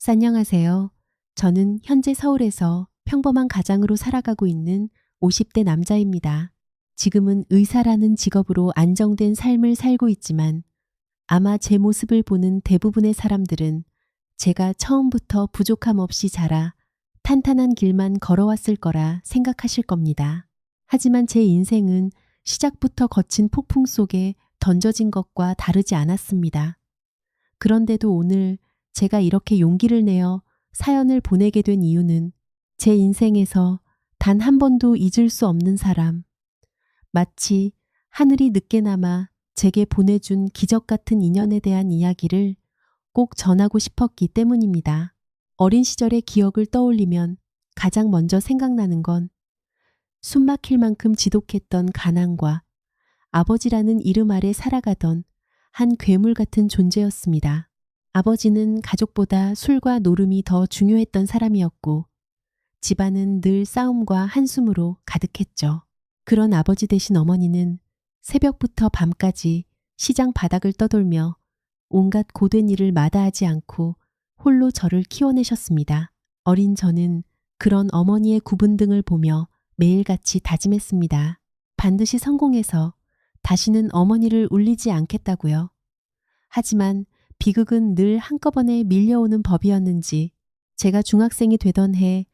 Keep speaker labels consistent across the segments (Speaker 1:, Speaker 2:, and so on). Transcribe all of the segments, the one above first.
Speaker 1: 안녕하세요. 저는 현재 서울에서 평범한 가장으로 살아가고 있는 50대 남자입니다. 지금은 의사라는 직업으로 안정된 삶을 살고 있지만 아마 제 모습을 보는 대부분의 사람들은 제가 처음부터 부족함 없이 자라 탄탄한 길만 걸어왔을 거라 생각하실 겁니다. 하지만 제 인생은 시작부터 거친 폭풍 속에 던져진 것과 다르지 않았습니다. 그런데도 오늘 제가 이렇게 용기를 내어 사연을 보내게 된 이유는 제 인생에서 단 한 번도 잊을 수 없는 사람, 마치 하늘이 늦게나마 제게 보내준 기적 같은 인연에 대한 이야기를 꼭 전하고 싶었기 때문입니다. 어린 시절의 기억을 떠올리면 가장 먼저 생각나는 건 숨막힐 만큼 지독했던 가난과 아버지라는 이름 아래 살아가던 한 괴물 같은 존재였습니다. 아버지는 가족보다 술과 노름이 더 중요했던 사람이었고 집안은 늘 싸움과 한숨으로 가득했죠. 그런 아버지 대신 어머니는 새벽부터 밤까지 시장 바닥을 떠돌며 온갖 고된 일을 마다하지 않고 홀로 저를 키워내셨습니다. 어린 저는 그런 어머니의 구분등을 보며 매일같이 다짐했습니다. 반드시 성공해서 다시는 어머니를 울리지 않겠다고요. 하지만 비극은 늘 한꺼번에 밀려오는 법이었는지 제가 중학생이 되던 해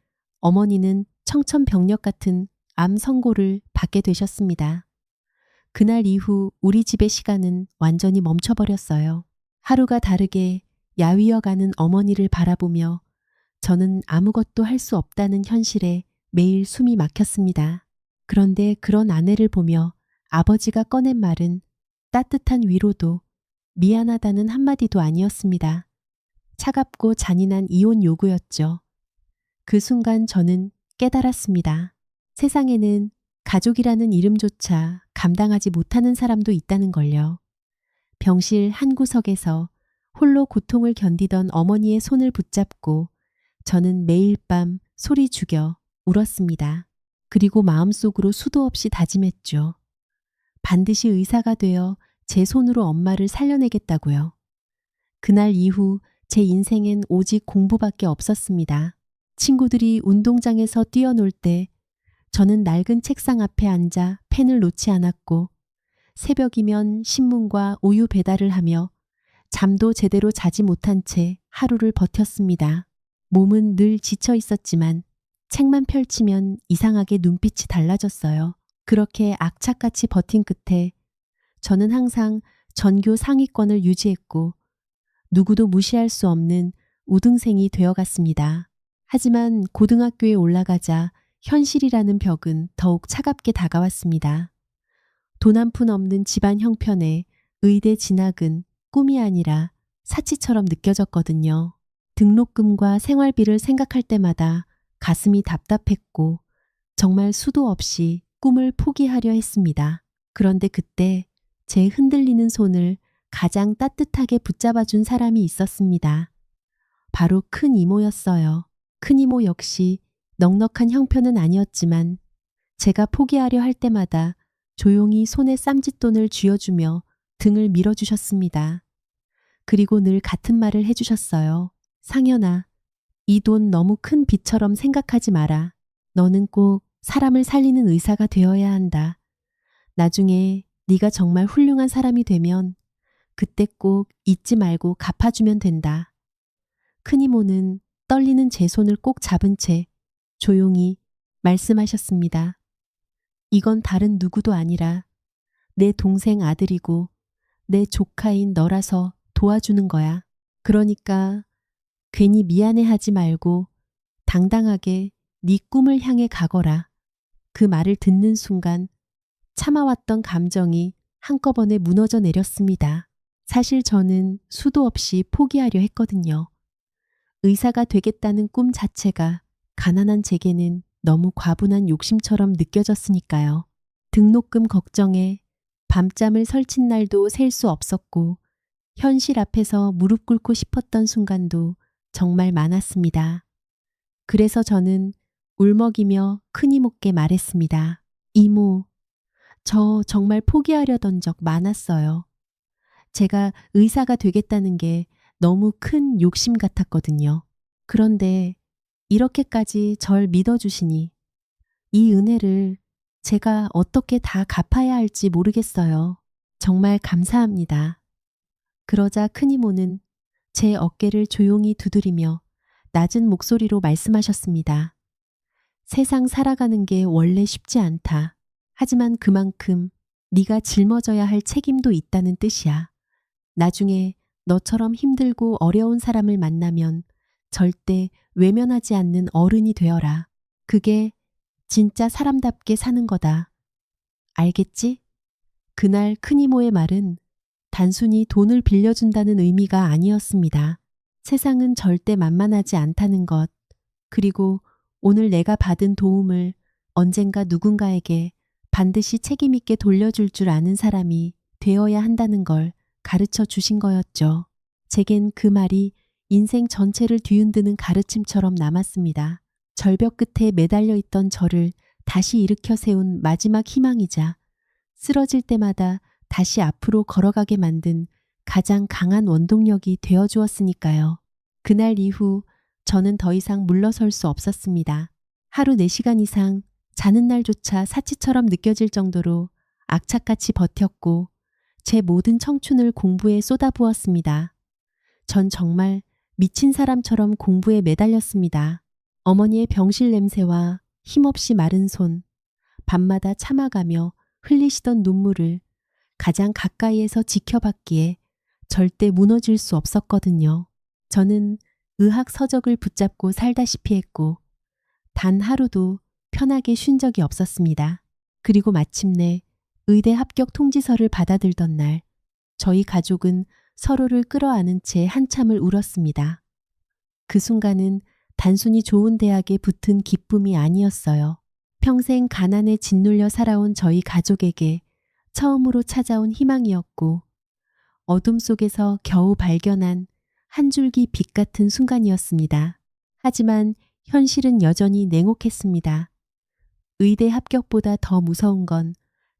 Speaker 1: 어머니는 청천벽력 같은 암 선고를 받게 되셨습니다. 그날 이후 우리 집의 시간은 완전히 멈춰버렸어요. 하루가 다르게 야위어가는 어머니를 바라보며 저는 아무것도 할 수 없다는 현실에 매일 숨이 막혔습니다. 그런데 그런 아내를 보며 아버지가 꺼낸 말은 따뜻한 위로도 미안하다는 한마디도 아니었습니다. 차갑고 잔인한 이혼 요구였죠. 그 순간 저는 깨달았습니다. 세상에는 가족이라는 이름조차 감당하지 못하는 사람도 있다는 걸요. 병실 한 구석에서 홀로 고통을 견디던 어머니의 손을 붙잡고 저는 매일 밤 소리 죽여 울었습니다. 그리고 마음속으로 수도 없이 다짐했죠. 반드시 의사가 되어 제 손으로 엄마를 살려내겠다고요. 그날 이후 제 인생엔 오직 공부밖에 없었습니다. 친구들이 운동장에서 뛰어놀 때 저는 낡은 책상 앞에 앉아 펜을 놓지 않았고 새벽이면 신문과 우유 배달을 하며 잠도 제대로 자지 못한 채 하루를 버텼습니다. 몸은 늘 지쳐 있었지만 책만 펼치면 이상하게 눈빛이 달라졌어요. 그렇게 악착같이 버틴 끝에 저는 항상 전교 상위권을 유지했고 누구도 무시할 수 없는 우등생이 되어갔습니다. 하지만 고등학교에 올라가자 현실이라는 벽은 더욱 차갑게 다가왔습니다. 돈 한 푼 없는 집안 형편에 의대 진학은 꿈이 아니라 사치처럼 느껴졌거든요. 등록금과 생활비를 생각할 때마다 가슴이 답답했고 정말 수도 없이 꿈을 포기하려 했습니다. 그런데 그때 제 흔들리는 손을 가장 따뜻하게 붙잡아준 사람이 있었습니다. 바로 큰 이모였어요. 큰 이모 역시 넉넉한 형편은 아니었지만 제가 포기하려 할 때마다 조용히 손에 쌈짓돈을 쥐어주며 등을 밀어주셨습니다. 그리고 늘 같은 말을 해주셨어요. 상현아, 이 돈 너무 큰 빚처럼 생각하지 마라. 너는 꼭 사람을 살리는 의사가 되어야 한다. 나중에 네가 정말 훌륭한 사람이 되면 그때 꼭 잊지 말고 갚아주면 된다. 큰이모는 떨리는 제 손을 꼭 잡은 채 조용히 말씀하셨습니다. 이건 다른 누구도 아니라 내 동생 아들이고 내 조카인 너라서 도와주는 거야. 그러니까 괜히 미안해하지 말고 당당하게 네 꿈을 향해 가거라. 그 말을 듣는 순간 참아왔던 감정이 한꺼번에 무너져 내렸습니다. 사실 저는 수도 없이 포기하려 했거든요. 의사가 되겠다는 꿈 자체가 가난한 제게는 너무 과분한 욕심처럼 느껴졌으니까요. 등록금 걱정에 밤잠을 설친 날도 셀 수 없었고 현실 앞에서 무릎 꿇고 싶었던 순간도 정말 많았습니다. 그래서 저는 울먹이며 큰이모께 말했습니다. 이모, 저 정말 포기하려던 적 많았어요. 제가 의사가 되겠다는 게 너무 큰 욕심 같았거든요. 그런데 이렇게까지 절 믿어주시니 이 은혜를 제가 어떻게 다 갚아야 할지 모르겠어요. 정말 감사합니다. 그러자 큰 이모는 제 어깨를 조용히 두드리며 낮은 목소리로 말씀하셨습니다. 세상 살아가는 게 원래 쉽지 않다. 하지만 그만큼 네가 짊어져야 할 책임도 있다는 뜻이야. 나중에 너처럼 힘들고 어려운 사람을 만나면 절대 외면하지 않는 어른이 되어라. 그게 진짜 사람답게 사는 거다. 알겠지? 그날 큰 이모의 말은 단순히 돈을 빌려준다는 의미가 아니었습니다. 세상은 절대 만만하지 않다는 것, 그리고 오늘 내가 받은 도움을 언젠가 누군가에게 반드시 책임있게 돌려줄 줄 아는 사람이 되어야 한다는 걸 가르쳐 주신 거였죠. 제겐 그 말이 인생 전체를 뒤흔드는 가르침처럼 남았습니다. 절벽 끝에 매달려 있던 저를 다시 일으켜 세운 마지막 희망이자 쓰러질 때마다 다시 앞으로 걸어가게 만든 가장 강한 원동력이 되어 주었으니까요. 그날 이후 저는 더 이상 물러설 수 없었습니다. 하루 4시간 이상 자는 날조차 사치처럼 느껴질 정도로 악착같이 버텼고 제 모든 청춘을 공부에 쏟아부었습니다. 전 정말 미친 사람처럼 공부에 매달렸습니다. 어머니의 병실 냄새와 힘없이 마른 손, 밤마다 참아가며 흘리시던 눈물을 가장 가까이에서 지켜봤기에 절대 무너질 수 없었거든요. 저는 의학 서적을 붙잡고 살다시피 했고 단 하루도 편하게 쉰 적이 없었습니다. 그리고 마침내 의대 합격 통지서를 받아들던 날, 저희 가족은 서로를 끌어안은 채 한참을 울었습니다. 그 순간은 단순히 좋은 대학에 붙은 기쁨이 아니었어요. 평생 가난에 짓눌려 살아온 저희 가족에게 처음으로 찾아온 희망이었고 어둠 속에서 겨우 발견한 한 줄기 빛 같은 순간이었습니다. 하지만 현실은 여전히 냉혹했습니다. 의대 합격보다 더 무서운 건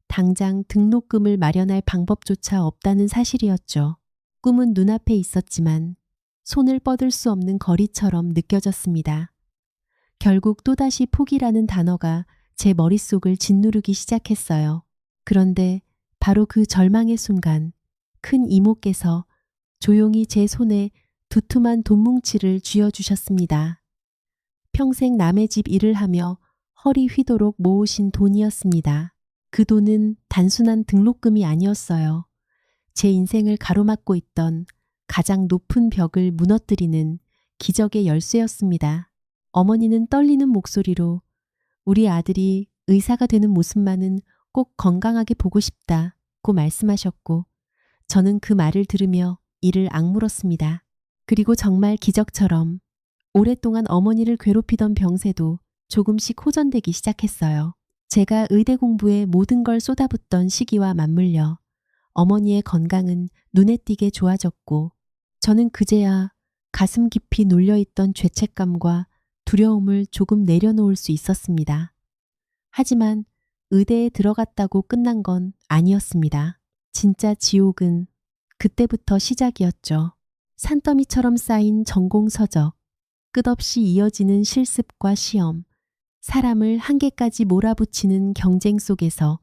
Speaker 1: 당장 등록금을 마련할 방법조차 없다는 사실이었죠. 꿈은 눈앞에 있었지만 손을 뻗을 수 없는 거리처럼 느껴졌습니다. 결국 또다시 포기라는 단어가 제 머릿속을 짓누르기 시작했어요. 그런데 바로 그 절망의 순간 큰 이모께서 조용히 제 손에 두툼한 돈뭉치를 쥐어주셨습니다. 평생 남의 집 일을 하며 허리 휘도록 모으신 돈이었습니다. 그 돈은 단순한 등록금이 아니었어요. 제 인생을 가로막고 있던 가장 높은 벽을 무너뜨리는 기적의 열쇠였습니다. 어머니는 떨리는 목소리로 우리 아들이 의사가 되는 모습만은 꼭 건강하게 보고 싶다고 말씀하셨고 저는 그 말을 들으며 이를 악물었습니다. 그리고 정말 기적처럼 오랫동안 어머니를 괴롭히던 병세도 조금씩 호전되기 시작했어요. 제가 의대 공부에 모든 걸 쏟아붓던 시기와 맞물려 어머니의 건강은 눈에 띄게 좋아졌고 저는 그제야 가슴 깊이 눌려있던 죄책감과 두려움을 조금 내려놓을 수 있었습니다. 하지만 의대에 들어갔다고 끝난 건 아니었습니다. 진짜 지옥은 그때부터 시작이었죠. 산더미처럼 쌓인 전공 서적, 끝없이 이어지는 실습과 시험, 사람을 한계까지 몰아붙이는 경쟁 속에서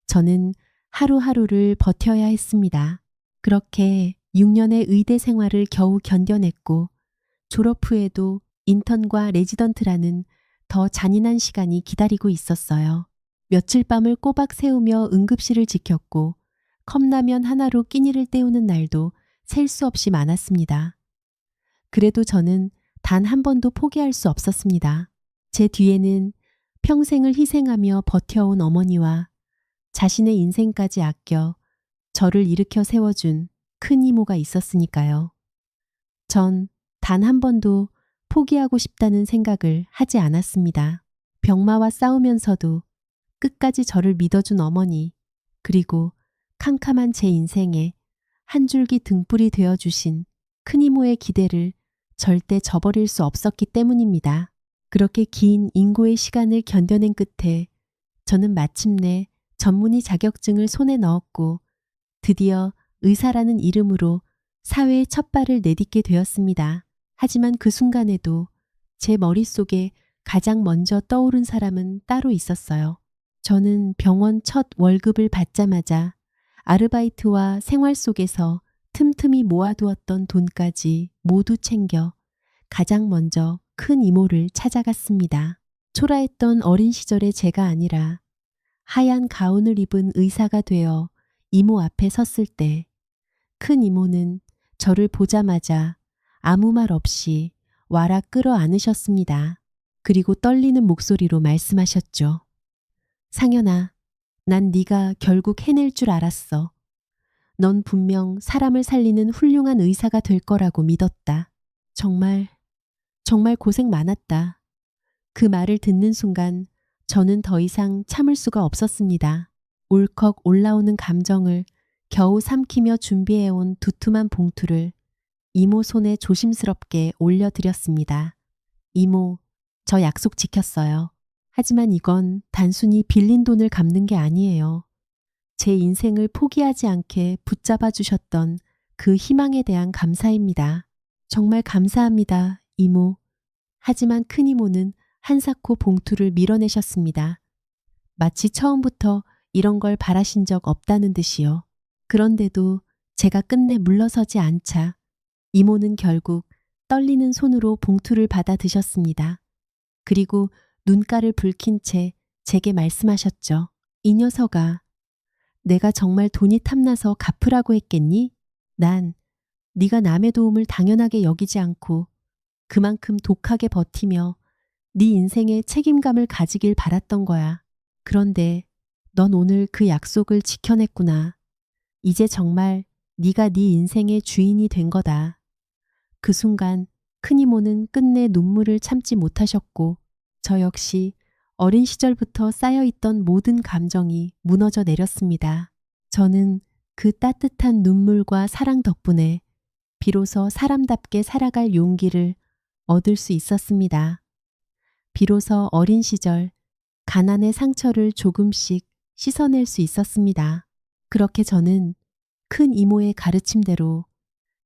Speaker 1: 저는 하루하루를 버텨야 했습니다. 그렇게 6년의 의대 생활을 겨우 견뎌냈고 졸업 후에도 인턴과 레지던트라는 더 잔인한 시간이 기다리고 있었어요. 며칠 밤을 꼬박 새우며 응급실을 지켰고 컵라면 하나로 끼니를 때우는 날도 셀 수 없이 많았습니다. 그래도 저는 단 한 번도 포기할 수 없었습니다. 제 뒤에는 평생을 희생하며 버텨온 어머니와 자신의 인생까지 아껴 저를 일으켜 세워준 큰 이모가 있었으니까요. 전 단 한 번도 포기하고 싶다는 생각을 하지 않았습니다. 병마와 싸우면서도 끝까지 저를 믿어준 어머니, 그리고 캄캄한 제 인생에 한 줄기 등불이 되어주신 큰 이모의 기대를 절대 저버릴 수 없었기 때문입니다. 그렇게 긴 인고의 시간을 견뎌낸 끝에 저는 마침내 전문의 자격증을 손에 넣었고 드디어 의사라는 이름으로 사회에 첫 발을 내딛게 되었습니다. 하지만 그 순간에도 제 머릿속에 가장 먼저 떠오른 사람은 따로 있었어요. 저는 병원 첫 월급을 받자마자 아르바이트와 생활 속에서 틈틈이 모아두었던 돈까지 모두 챙겨 가장 먼저 큰 이모를 찾아갔습니다. 초라했던 어린 시절의 제가 아니라 하얀 가운을 입은 의사가 되어 이모 앞에 섰을 때 큰 이모는 저를 보자마자 아무 말 없이 와라 끌어안으셨습니다. 그리고 떨리는 목소리로 말씀하셨죠. 상현아, 난 네가 결국 해낼 줄 알았어. 넌 분명 사람을 살리는 훌륭한 의사가 될 거라고 믿었다. 정말 고생 많았다. 그 말을 듣는 순간 저는 더 이상 참을 수가 없었습니다. 울컥 올라오는 감정을 겨우 삼키며 준비해온 두툼한 봉투를 이모 손에 조심스럽게 올려드렸습니다. 이모, 저 약속 지켰어요. 하지만 이건 단순히 빌린 돈을 갚는 게 아니에요. 제 인생을 포기하지 않게 붙잡아 주셨던 그 희망에 대한 감사입니다. 정말 감사합니다, 이모. 하지만 큰 이모는 한사코 봉투를 밀어내셨습니다. 마치 처음부터 이런 걸 바라신 적 없다는 듯이요. 그런데도 제가 끝내 물러서지 않자 이모는 결국 떨리는 손으로 봉투를 받아 드셨습니다. 그리고 눈가를 붉힌 채 제게 말씀하셨죠. 이 녀석아, 내가 정말 돈이 탐나서 갚으라고 했겠니? 난 네가 남의 도움을 당연하게 여기지 않고 그만큼 독하게 버티며 네 인생에 책임감을 가지길 바랐던 거야. 그런데 넌 오늘 그 약속을 지켜냈구나. 이제 정말 네가 네 인생의 주인이 된 거다. 그 순간 큰 이모는 끝내 눈물을 참지 못하셨고 저 역시 어린 시절부터 쌓여있던 모든 감정이 무너져 내렸습니다. 저는 그 따뜻한 눈물과 사랑 덕분에 비로소 사람답게 살아갈 용기를 얻을 수 있었습니다. 비로소 어린 시절 가난의 상처를 조금씩 씻어낼 수 있었습니다. 그렇게 저는 큰 이모의 가르침대로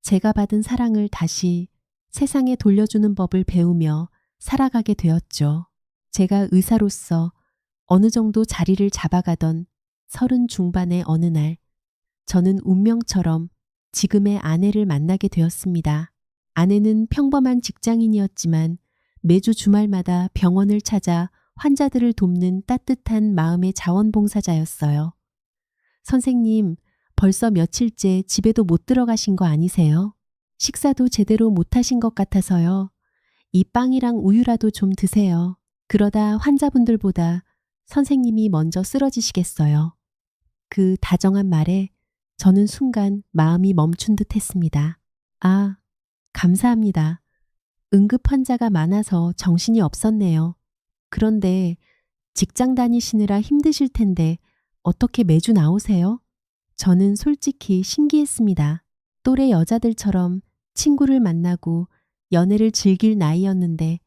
Speaker 1: 제가 받은 사랑을 다시 세상에 돌려주는 법을 배우며 살아가게 되었죠. 제가 의사로서 어느 정도 자리를 잡아가던 30 중반의 어느 날 저는 운명처럼 지금의 아내를 만나게 되었습니다. 아내는 평범한 직장인이었지만 매주 주말마다 병원을 찾아 환자들을 돕는 따뜻한 마음의 자원봉사자였어요. 선생님, 벌써 며칠째 집에도 못 들어가신 거 아니세요? 식사도 제대로 못 하신 것 같아서요. 이 빵이랑 우유라도 좀 드세요. 그러다 환자분들보다 선생님이 먼저 쓰러지시겠어요. 그 다정한 말에 저는 순간 마음이 멈춘 듯 했습니다. 아, 감사합니다. 응급 환자가 많아서 정신이 없었네요. 그런데 직장 다니시느라 힘드실 텐데 어떻게 매주 나오세요? 저는 솔직히 신기했습니다. 또래 여자들처럼 친구를 만나고 연애를 즐길 나이였는데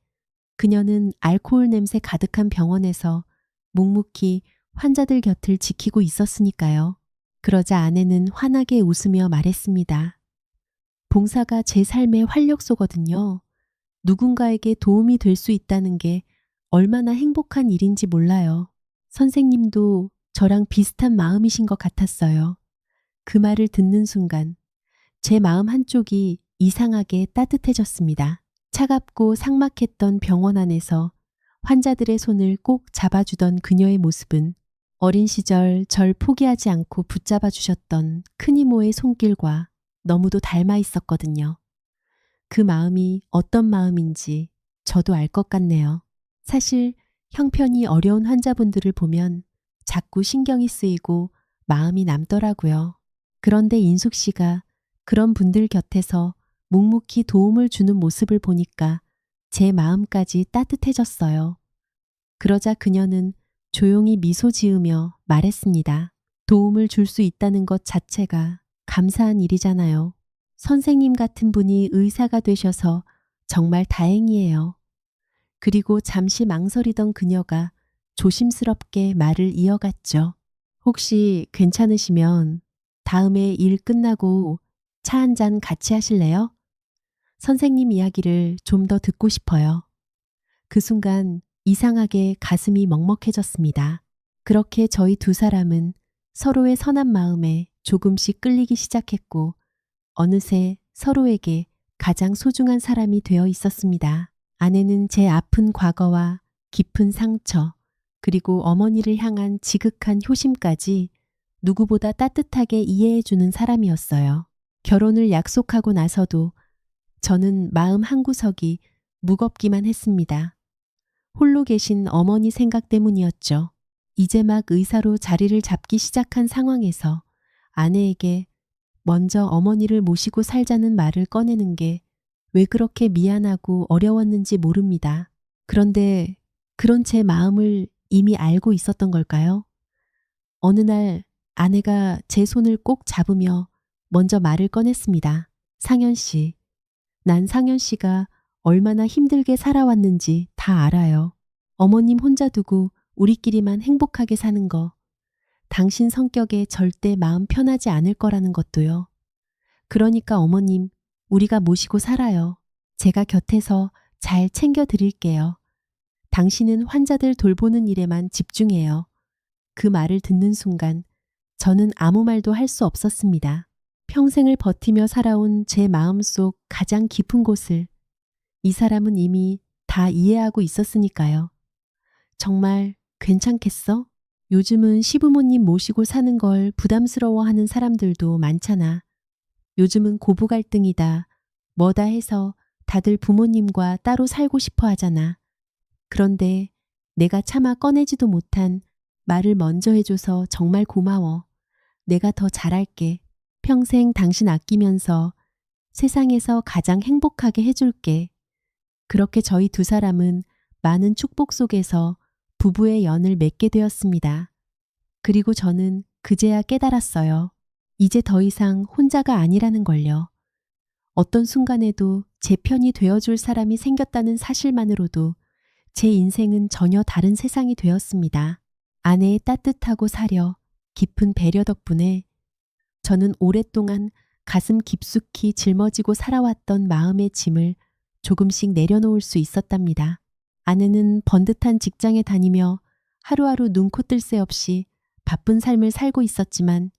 Speaker 1: 그녀는 알코올 냄새 가득한 병원에서 묵묵히 환자들 곁을 지키고 있었으니까요. 그러자 아내는 환하게 웃으며 말했습니다. 봉사가 제 삶의 활력소거든요. 누군가에게 도움이 될 수 있다는 게 얼마나 행복한 일인지 몰라요. 선생님도 저랑 비슷한 마음이신 것 같았어요. 그 말을 듣는 순간 제 마음 한쪽이 이상하게 따뜻해졌습니다. 차갑고 삭막했던 병원 안에서 환자들의 손을 꼭 잡아주던 그녀의 모습은 어린 시절 절 포기하지 않고 붙잡아 주셨던 큰 이모의 손길과 너무도 닮아 있었거든요. 그 마음이 어떤 마음인지 저도 알 것 같네요. 사실 형편이 어려운 환자분들을 보면 자꾸 신경이 쓰이고 마음이 남더라고요. 그런데 인숙 씨가 그런 분들 곁에서 묵묵히 도움을 주는 모습을 보니까 제 마음까지 따뜻해졌어요. 그러자 그녀는 조용히 미소 지으며 말했습니다. 도움을 줄 수 있다는 것 자체가 감사한 일이잖아요. 선생님 같은 분이 의사가 되셔서 정말 다행이에요. 그리고 잠시 망설이던 그녀가 조심스럽게 말을 이어갔죠. 혹시 괜찮으시면 다음에 일 끝나고 차 한 잔 같이 하실래요? 선생님 이야기를 좀 더 듣고 싶어요. 그 순간 이상하게 가슴이 먹먹해졌습니다. 그렇게 저희 두 사람은 서로의 선한 마음에 조금씩 끌리기 시작했고 어느새 서로에게 가장 소중한 사람이 되어 있었습니다. 아내는 제 아픈 과거와 깊은 상처, 그리고 어머니를 향한 지극한 효심까지 누구보다 따뜻하게 이해해주는 사람이었어요. 결혼을 약속하고 나서도 저는 마음 한구석이 무겁기만 했습니다. 홀로 계신 어머니 생각 때문이었죠. 이제 막 의사로 자리를 잡기 시작한 상황에서 아내에게 먼저 어머니를 모시고 살자는 말을 꺼내는 게 왜 그렇게 미안하고 어려웠는지 모릅니다. 그런데 그런 제 마음을 이미 알고 있었던 걸까요? 어느 날 아내가 제 손을 꼭 잡으며 먼저 말을 꺼냈습니다. 상현 씨, 난 상현 씨가 얼마나 힘들게 살아왔는지 다 알아요. 어머님 혼자 두고 우리끼리만 행복하게 사는 거, 당신 성격에 절대 마음 편하지 않을 거라는 것도요. 그러니까 어머님, 우리가 모시고 살아요. 제가 곁에서 잘 챙겨드릴게요. 당신은 환자들 돌보는 일에만 집중해요. 그 말을 듣는 순간 저는 아무 말도 할 수 없었습니다. 평생을 버티며 살아온 제 마음속 가장 깊은 곳을 이 사람은 이미 다 이해하고 있었으니까요. 정말 괜찮겠어? 요즘은 시부모님 모시고 사는 걸 부담스러워하는 사람들도 많잖아. 요즘은 고부 갈등이다, 뭐다 해서 다들 부모님과 따로 살고 싶어 하잖아. 그런데 내가 차마 꺼내지도 못한 말을 먼저 해줘서 정말 고마워. 내가 더 잘할게. 평생 당신 아끼면서 세상에서 가장 행복하게 해줄게. 그렇게 저희 두 사람은 많은 축복 속에서 부부의 연을 맺게 되었습니다. 그리고 저는 그제야 깨달았어요. 이제 더 이상 혼자가 아니라는 걸요. 어떤 순간에도 제 편이 되어줄 사람이 생겼다는 사실만으로도 제 인생은 전혀 다른 세상이 되었습니다. 아내의 따뜻하고 사려, 깊은 배려 덕분에 저는 오랫동안 가슴 깊숙이 짊어지고 살아왔던 마음의 짐을 조금씩 내려놓을 수 있었답니다. 아내는 번듯한 직장에 다니며 하루하루 눈코 뜰 새 없이 바쁜 삶을 살고 있었지만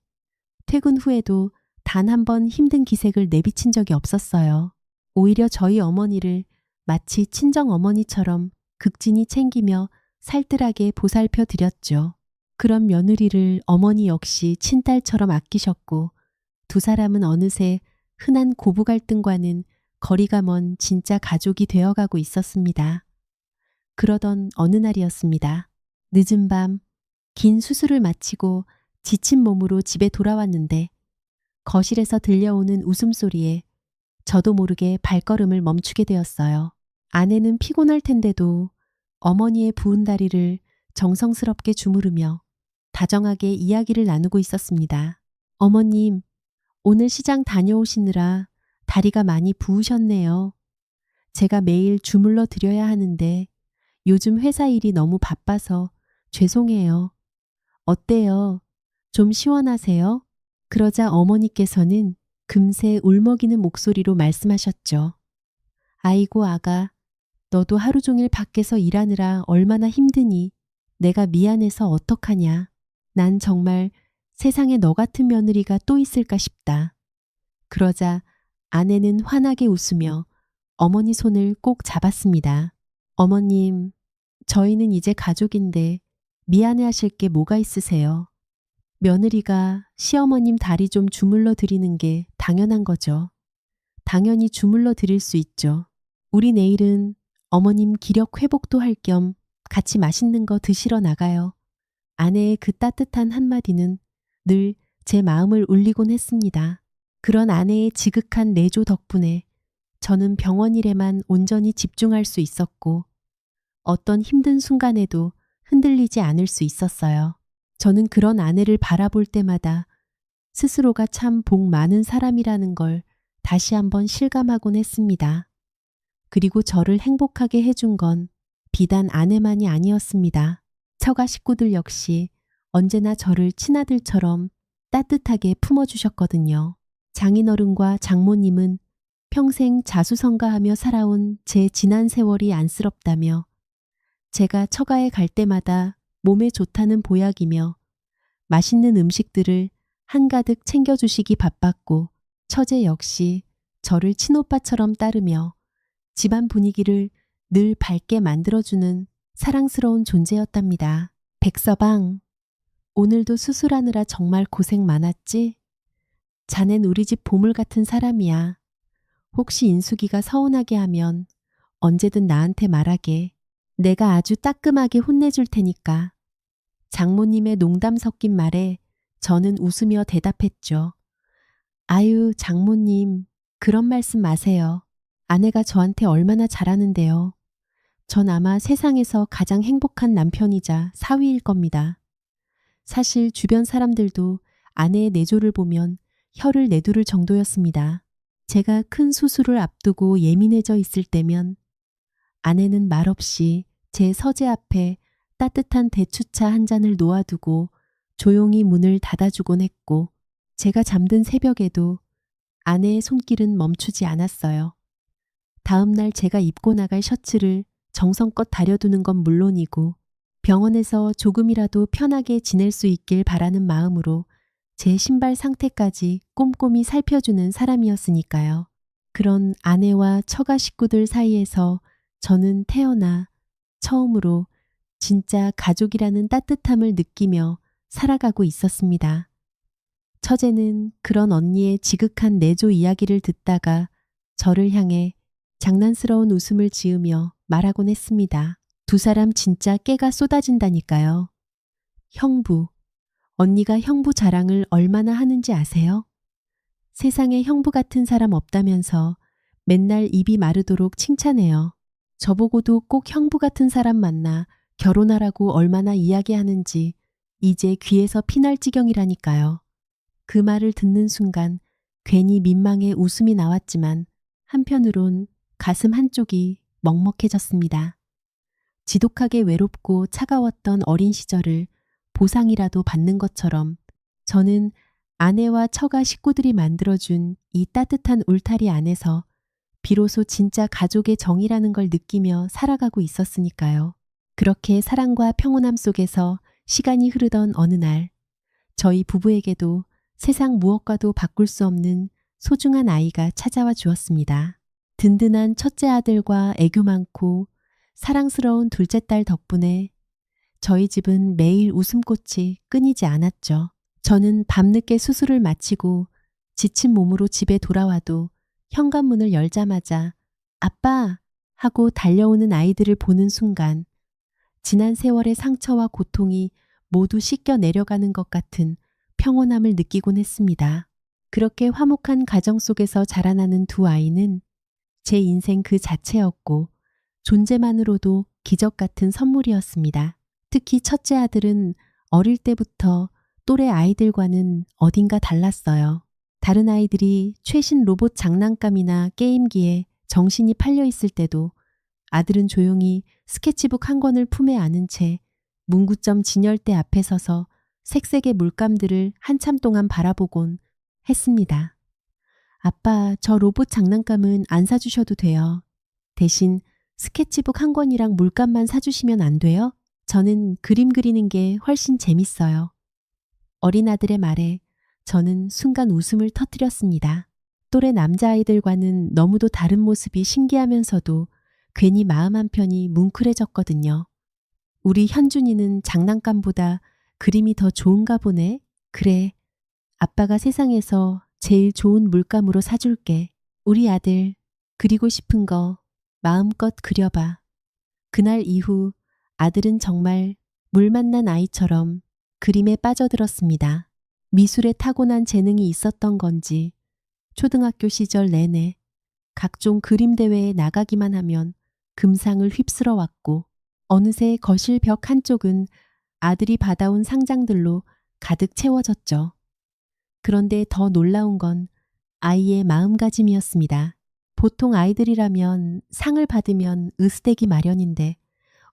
Speaker 1: 퇴근 후에도 단 한 번 힘든 기색을 내비친 적이 없었어요. 오히려 저희 어머니를 마치 친정 어머니처럼 극진히 챙기며 살뜰하게 보살펴 드렸죠. 그런 며느리를 어머니 역시 친딸처럼 아끼셨고 두 사람은 어느새 흔한 고부 갈등과는 거리가 먼 진짜 가족이 되어가고 있었습니다. 그러던 어느 날이었습니다. 늦은 밤 긴 수술을 마치고 지친 몸으로 집에 돌아왔는데 거실에서 들려오는 웃음소리에 저도 모르게 발걸음을 멈추게 되었어요. 아내는 피곤할 텐데도 어머니의 부은 다리를 정성스럽게 주무르며 다정하게 이야기를 나누고 있었습니다. 어머님, 오늘 시장 다녀오시느라 다리가 많이 부으셨네요. 제가 매일 주물러 드려야 하는데 요즘 회사 일이 너무 바빠서 죄송해요. 어때요? 좀 시원하세요? 그러자 어머니께서는 금세 울먹이는 목소리로 말씀하셨죠. 아이고 아가, 너도 하루 종일 밖에서 일하느라 얼마나 힘드니? 내가 미안해서 어떡하냐? 난 정말 세상에 너 같은 며느리가 또 있을까 싶다. 그러자 아내는 환하게 웃으며 어머니 손을 꼭 잡았습니다. 어머님, 저희는 이제 가족인데 미안해하실 게 뭐가 있으세요? 며느리가 시어머님 다리 좀 주물러 드리는 게 당연한 거죠. 당연히 주물러 드릴 수 있죠. 우리 내일은 어머님 기력 회복도 할 겸 같이 맛있는 거 드시러 나가요. 아내의 그 따뜻한 한마디는 늘 제 마음을 울리곤 했습니다. 그런 아내의 지극한 내조 덕분에 저는 병원 일에만 온전히 집중할 수 있었고 어떤 힘든 순간에도 흔들리지 않을 수 있었어요. 저는 그런 아내를 바라볼 때마다 스스로가 참 복 많은 사람이라는 걸 다시 한번 실감하곤 했습니다. 그리고 저를 행복하게 해준 건 비단 아내만이 아니었습니다. 처가 식구들 역시 언제나 저를 친아들처럼 따뜻하게 품어주셨거든요. 장인어른과 장모님은 평생 자수성가하며 살아온 제 지난 세월이 안쓰럽다며 제가 처가에 갈 때마다 몸에 좋다는 보약이며 맛있는 음식들을 한가득 챙겨주시기 바빴고 처제 역시 저를 친오빠처럼 따르며 집안 분위기를 늘 밝게 만들어주는 사랑스러운 존재였답니다. 백서방, 오늘도 수술하느라 정말 고생 많았지? 자넨 우리 집 보물 같은 사람이야. 혹시 인숙이가 서운하게 하면 언제든 나한테 말하게. 내가 아주 따끔하게 혼내줄 테니까. 장모님의 농담 섞인 말에 저는 웃으며 대답했죠. 아유, 장모님, 그런 말씀 마세요. 아내가 저한테 얼마나 잘하는데요. 전 아마 세상에서 가장 행복한 남편이자 사위일 겁니다. 사실 주변 사람들도 아내의 내조를 보면 혀를 내두를 정도였습니다. 제가 큰 수술을 앞두고 예민해져 있을 때면 아내는 말없이 제 서재 앞에 따뜻한 대추차 한 잔을 놓아두고 조용히 문을 닫아주곤 했고 제가 잠든 새벽에도 아내의 손길은 멈추지 않았어요. 다음 날 제가 입고 나갈 셔츠를 정성껏 다려두는 건 물론이고 병원에서 조금이라도 편하게 지낼 수 있길 바라는 마음으로 제 신발 상태까지 꼼꼼히 살펴주는 사람이었으니까요. 그런 아내와 처가 식구들 사이에서 저는 태어나 처음으로 진짜 가족이라는 따뜻함을 느끼며 살아가고 있었습니다. 처제는 그런 언니의 지극한 내조 이야기를 듣다가 저를 향해 장난스러운 웃음을 지으며 말하곤 했습니다. 두 사람 진짜 깨가 쏟아진다니까요. 형부, 언니가 형부 자랑을 얼마나 하는지 아세요? 세상에 형부 같은 사람 없다면서 맨날 입이 마르도록 칭찬해요. 저보고도 꼭 형부 같은 사람 만나 결혼하라고 얼마나 이야기하는지 이제 귀에서 피날 지경이라니까요. 그 말을 듣는 순간 괜히 민망해 웃음이 나왔지만 한편으론 가슴 한쪽이 먹먹해졌습니다. 지독하게 외롭고 차가웠던 어린 시절을 보상이라도 받는 것처럼 저는 아내와 처가 식구들이 만들어준 이 따뜻한 울타리 안에서 비로소 진짜 가족의 정이라는 걸 느끼며 살아가고 있었으니까요. 그렇게 사랑과 평온함 속에서 시간이 흐르던 어느 날 저희 부부에게도 세상 무엇과도 바꿀 수 없는 소중한 아이가 찾아와 주었습니다. 든든한 첫째 아들과 애교 많고 사랑스러운 둘째 딸 덕분에 저희 집은 매일 웃음꽃이 끊이지 않았죠. 저는 밤늦게 수술을 마치고 지친 몸으로 집에 돌아와도 현관문을 열자마자 아빠! 하고 달려오는 아이들을 보는 순간 지난 세월의 상처와 고통이 모두 씻겨 내려가는 것 같은 평온함을 느끼곤 했습니다. 그렇게 화목한 가정 속에서 자라나는 두 아이는 제 인생 그 자체였고 존재만으로도 기적 같은 선물이었습니다. 특히 첫째 아들은 어릴 때부터 또래 아이들과는 어딘가 달랐어요. 다른 아이들이 최신 로봇 장난감이나 게임기에 정신이 팔려 있을 때도 아들은 조용히 스케치북 한 권을 품에 안은 채 문구점 진열대 앞에 서서 색색의 물감들을 한참 동안 바라보곤 했습니다. 아빠, 저 로봇 장난감은 안 사주셔도 돼요. 대신 스케치북 한 권이랑 물감만 사주시면 안 돼요? 저는 그림 그리는 게 훨씬 재밌어요. 어린 아들의 말에 저는 순간 웃음을 터뜨렸습니다. 또래 남자아이들과는 너무도 다른 모습이 신기하면서도 괜히 마음 한편이 뭉클해졌거든요. 우리 현준이는 장난감보다 그림이 더 좋은가 보네. 그래, 아빠가 세상에서 제일 좋은 물감으로 사줄게. 우리 아들, 그리고 싶은 거 마음껏 그려봐. 그날 이후 아들은 정말 물 만난 아이처럼 그림에 빠져들었습니다. 미술에 타고난 재능이 있었던 건지 초등학교 시절 내내 각종 그림 대회에 나가기만 하면 금상을 휩쓸어 왔고 어느새 거실 벽 한쪽은 아들이 받아온 상장들로 가득 채워졌죠. 그런데 더 놀라운 건 아이의 마음가짐이었습니다. 보통 아이들이라면 상을 받으면 으스대기 마련인데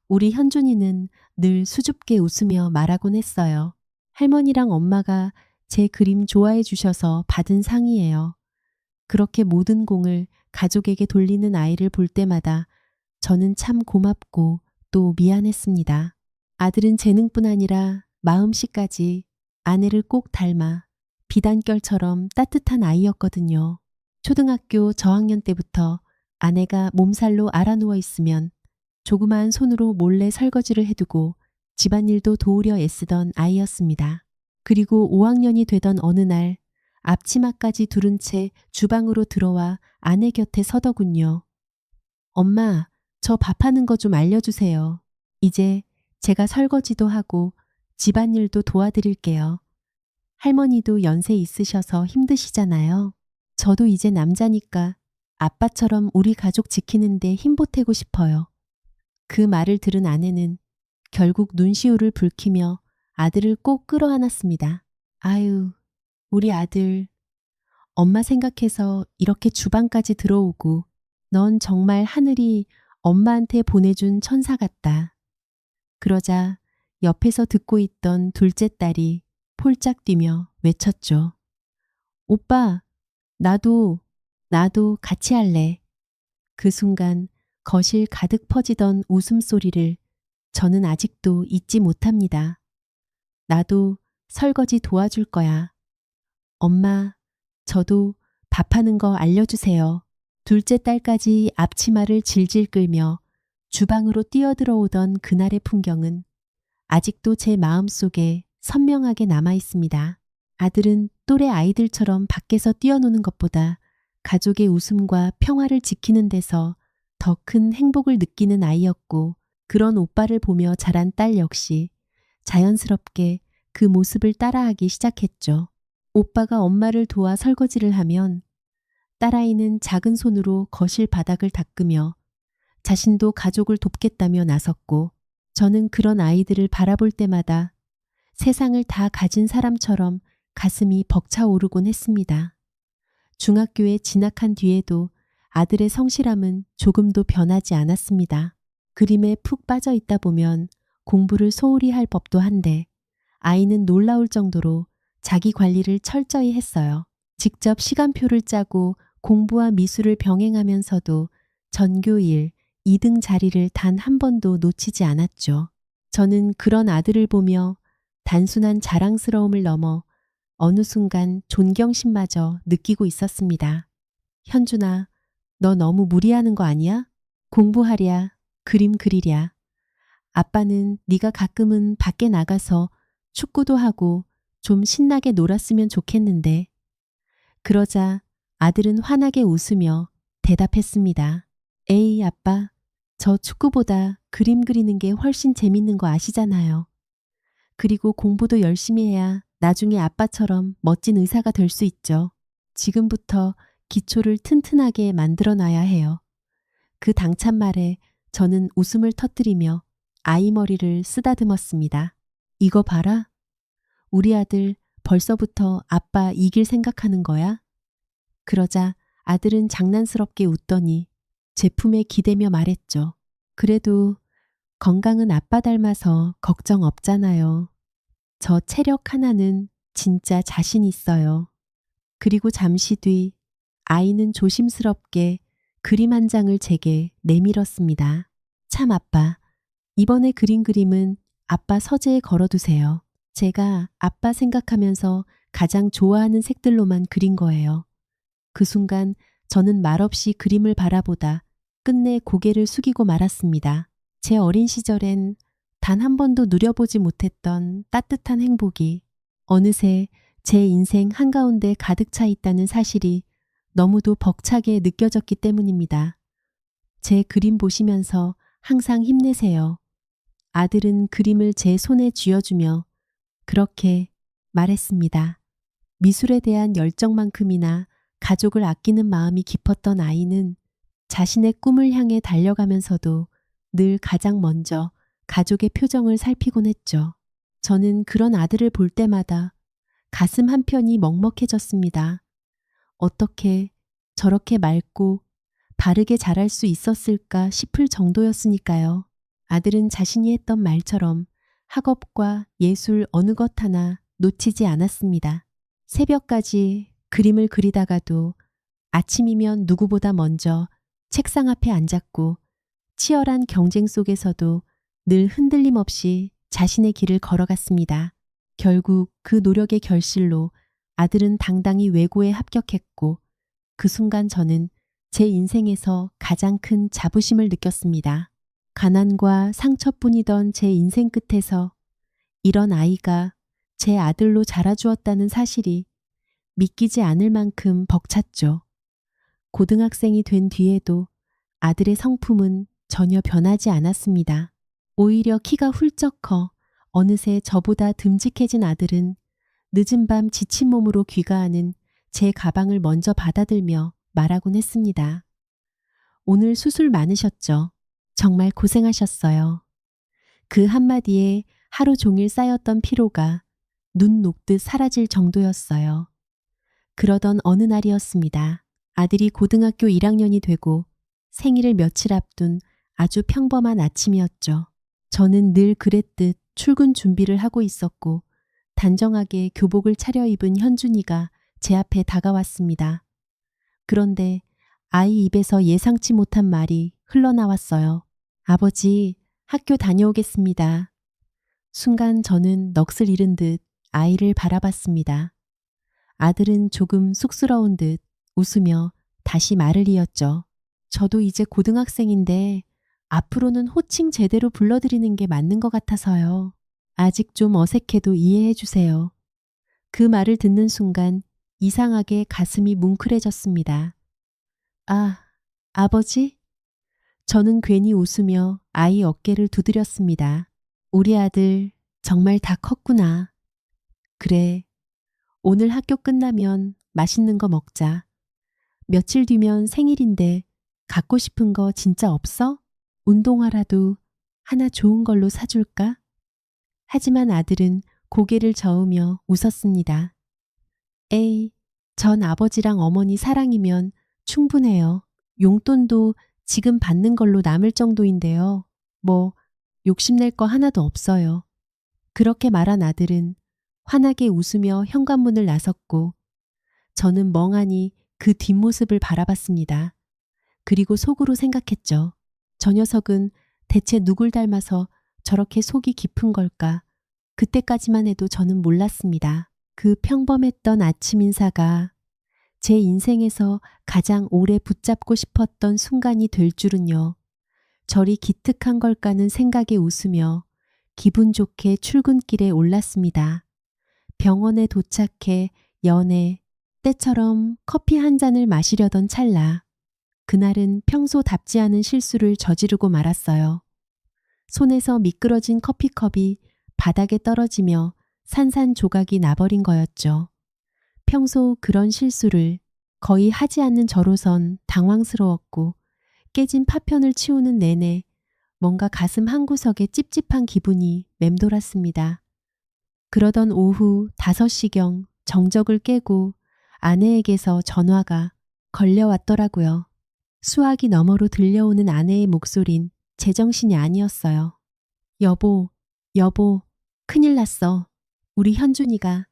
Speaker 1: 우리 현준이는 늘 수줍게 웃으며 말하곤 했어요. 할머니랑 엄마가 제 그림 좋아해 주셔서 받은 상이에요. 그렇게 모든 공을 가족에게 돌리는 아이를 볼 때마다 저는 참 고맙고 또 미안했습니다. 아들은 재능뿐 아니라 마음씨까지 아내를 꼭 닮아 비단결처럼 따뜻한 아이였거든요. 초등학교 저학년 때부터 아내가 몸살로 알아누워 있으면 조그마한 손으로 몰래 설거지를 해두고 집안일도 도우려 애쓰던 아이였습니다. 그리고 5학년이 되던 어느 날 앞치마까지 두른 채 주방으로 들어와 아내 곁에 서더군요. 엄마, 저 밥하는 거 좀 알려주세요. 이제 제가 설거지도 하고 집안일도 도와드릴게요. 할머니도 연세 있으셔서 힘드시잖아요. 저도 이제 남자니까 아빠처럼 우리 가족 지키는데 힘보태고 싶어요. 그 말을 들은 아내는 결국 눈시울을 붉히며 아들을 꼭 끌어안았습니다. 아유, 우리 아들. 엄마 생각해서 이렇게 주방까지 들어오고 넌 정말 하늘이 엄마한테 보내준 천사 같다. 그러자 옆에서 듣고 있던 둘째 딸이 폴짝 뛰며 외쳤죠. 오빠, 나도 같이 할래. 그 순간 거실 가득 퍼지던 웃음소리를 저는 아직도 잊지 못합니다. 나도 설거지 도와줄 거야. 엄마, 저도 밥하는 거 알려주세요. 둘째 딸까지 앞치마를 질질 끌며 주방으로 뛰어들어오던 그날의 풍경은 아직도 제 마음속에 선명하게 남아 있습니다. 아들은 또래 아이들처럼 밖에서 뛰어노는 것보다 가족의 웃음과 평화를 지키는 데서 더 큰 행복을 느끼는 아이였고, 그런 오빠를 보며 자란 딸 역시 자연스럽게 그 모습을 따라하기 시작했죠. 오빠가 엄마를 도와 설거지를 하면 딸아이는 작은 손으로 거실 바닥을 닦으며 자신도 가족을 돕겠다며 나섰고, 저는 그런 아이들을 바라볼 때마다 세상을 다 가진 사람처럼 가슴이 벅차오르곤 했습니다. 중학교에 진학한 뒤에도 아들의 성실함은 조금도 변하지 않았습니다. 그림에 푹 빠져 있다 보면 공부를 소홀히 할 법도 한데 아이는 놀라울 정도로 자기 관리를 철저히 했어요. 직접 시간표를 짜고 공부와 미술을 병행하면서도 전교 1, 2등 자리를 단 한 번도 놓치지 않았죠. 저는 그런 아들을 보며 단순한 자랑스러움을 넘어 어느 순간 존경심마저 느끼고 있었습니다. 현준아, 너 너무 무리하는 거 아니야? 공부하랴, 그림 그리랴. 아빠는 네가 가끔은 밖에 나가서 축구도 하고 좀 신나게 놀았으면 좋겠는데. 그러자 아들은 환하게 웃으며 대답했습니다. 에이, 아빠, 저 축구보다 그림 그리는 게 훨씬 재밌는 거 아시잖아요. 그리고 공부도 열심히 해야 나중에 아빠처럼 멋진 의사가 될 수 있죠. 지금부터 기초를 튼튼하게 만들어 놔야 해요. 그 당찬 말에 저는 웃음을 터뜨리며 아이 머리를 쓰다듬었습니다. 이거 봐라. 우리 아들 벌써부터 아빠 이길 생각하는 거야? 그러자 아들은 장난스럽게 웃더니 제품에 기대며 말했죠. 그래도 건강은 아빠 닮아서 걱정 없잖아요. 저 체력 하나는 진짜 자신 있어요. 그리고 잠시 뒤 아이는 조심스럽게 그림 한 장을 제게 내밀었습니다. 참 아빠, 이번에 그린 그림은 아빠 서재에 걸어두세요. 제가 아빠 생각하면서 가장 좋아하는 색들로만 그린 거예요. 그 순간 저는 말없이 그림을 바라보다 끝내 고개를 숙이고 말았습니다. 제 어린 시절엔 단 한 번도 누려보지 못했던 따뜻한 행복이 어느새 제 인생 한가운데 가득 차 있다는 사실이 너무도 벅차게 느껴졌기 때문입니다. 제 그림 보시면서 항상 힘내세요. 아들은 그림을 제 손에 쥐어주며 그렇게 말했습니다. 미술에 대한 열정만큼이나 가족을 아끼는 마음이 깊었던 아이는 자신의 꿈을 향해 달려가면서도 늘 가장 먼저 가족의 표정을 살피곤 했죠. 저는 그런 아들을 볼 때마다 가슴 한편이 먹먹해졌습니다. 어떻게 저렇게 맑고 바르게 자랄 수 있었을까 싶을 정도였으니까요. 아들은 자신이 했던 말처럼 학업과 예술 어느 것 하나 놓치지 않았습니다. 새벽까지 그림을 그리다가도 아침이면 누구보다 먼저 책상 앞에 앉았고 치열한 경쟁 속에서도 늘 흔들림 없이 자신의 길을 걸어갔습니다. 결국 그 노력의 결실로 아들은 당당히 외고에 합격했고 그 순간 저는 제 인생에서 가장 큰 자부심을 느꼈습니다. 가난과 상처뿐이던 제 인생 끝에서 이런 아이가 제 아들로 자라주었다는 사실이 믿기지 않을 만큼 벅찼죠. 고등학생이 된 뒤에도 아들의 성품은 전혀 변하지 않았습니다. 오히려 키가 훌쩍 커 어느새 저보다 듬직해진 아들은 늦은 밤 지친 몸으로 귀가하는 제 가방을 먼저 받아들며 말하곤 했습니다. 오늘 수술 많으셨죠? 정말 고생하셨어요. 그 한마디에 하루 종일 쌓였던 피로가 눈 녹듯 사라질 정도였어요. 그러던 어느 날이었습니다. 아들이 고등학교 1학년이 되고 생일을 며칠 앞둔 아주 평범한 아침이었죠. 저는 늘 그랬듯 출근 준비를 하고 있었고 단정하게 교복을 차려입은 현준이가 제 앞에 다가왔습니다. 그런데 아이 입에서 예상치 못한 말이 흘러나왔어요. 아버지, 학교 다녀오겠습니다. 순간 저는 넋을 잃은 듯 아이를 바라봤습니다. 아들은 조금 쑥스러운 듯 웃으며 다시 말을 이었죠. 저도 이제 고등학생인데 앞으로는 호칭 제대로 불러드리는 게 맞는 것 같아서요. 아직 좀 어색해도 이해해 주세요. 그 말을 듣는 순간 이상하게 가슴이 뭉클해졌습니다. 아, 아버지? 저는 괜히 웃으며 아이 어깨를 두드렸습니다. 우리 아들 정말 다 컸구나. 그래, 오늘 학교 끝나면 맛있는 거 먹자. 며칠 뒤면 생일인데 갖고 싶은 거 진짜 없어? 운동화라도 하나 좋은 걸로 사줄까? 하지만 아들은 고개를 저으며 웃었습니다. 에이, 전 아버지랑 어머니 사랑이면 충분해요. 용돈도 지금 받는 걸로 남을 정도인데요. 뭐 욕심낼 거 하나도 없어요. 그렇게 말한 아들은 환하게 웃으며 현관문을 나섰고 저는 멍하니 그 뒷모습을 바라봤습니다. 그리고 속으로 생각했죠. 저 녀석은 대체 누굴 닮아서 저렇게 속이 깊은 걸까? 그때까지만 해도 저는 몰랐습니다. 그 평범했던 아침 인사가 제 인생에서 가장 오래 붙잡고 싶었던 순간이 될 줄은요. 저리 기특한 걸까는 생각에 웃으며 기분 좋게 출근길에 올랐습니다. 병원에 도착해 연애, 때처럼 커피 한 잔을 마시려던 찰나 그날은 평소답지 않은 실수를 저지르고 말았어요. 손에서 미끄러진 커피컵이 바닥에 떨어지며 산산조각이 나버린 거였죠. 평소 그런 실수를 거의 하지 않는 저로선 당황스러웠고 깨진 파편을 치우는 내내 뭔가 가슴 한구석에 찝찝한 기분이 맴돌았습니다. 그러던 오후 5시경 정적을 깨고 아내에게서 전화가 걸려왔더라고요. 수화기 너머로 들려오는 아내의 목소린 제정신이 아니었어요. 여보, 여보, 큰일 났어. 우리 현준이가,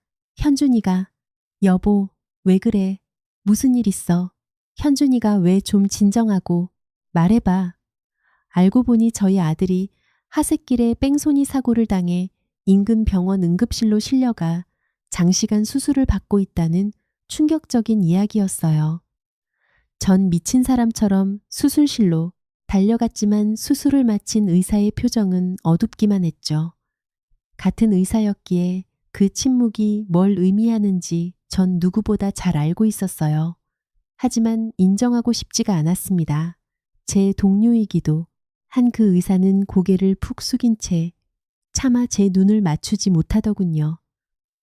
Speaker 1: 여보, 왜 그래? 무슨 일 있어? 현준이가 왜 좀 진정하고 말해봐. 알고 보니 저희 아들이 하쇳길에 뺑소니 사고를 당해 인근 병원 응급실로 실려가 장시간 수술을 받고 있다는 충격적인 이야기였어요. 전 미친 사람처럼 수술실로 달려갔지만 수술을 마친 의사의 표정은 어둡기만 했죠. 같은 의사였기에 그 침묵이 뭘 의미하는지 전 누구보다 잘 알고 있었어요. 하지만 인정하고 싶지가 않았습니다. 제 동료이기도 한 그 의사는 고개를 푹 숙인 채 차마 제 눈을 맞추지 못하더군요.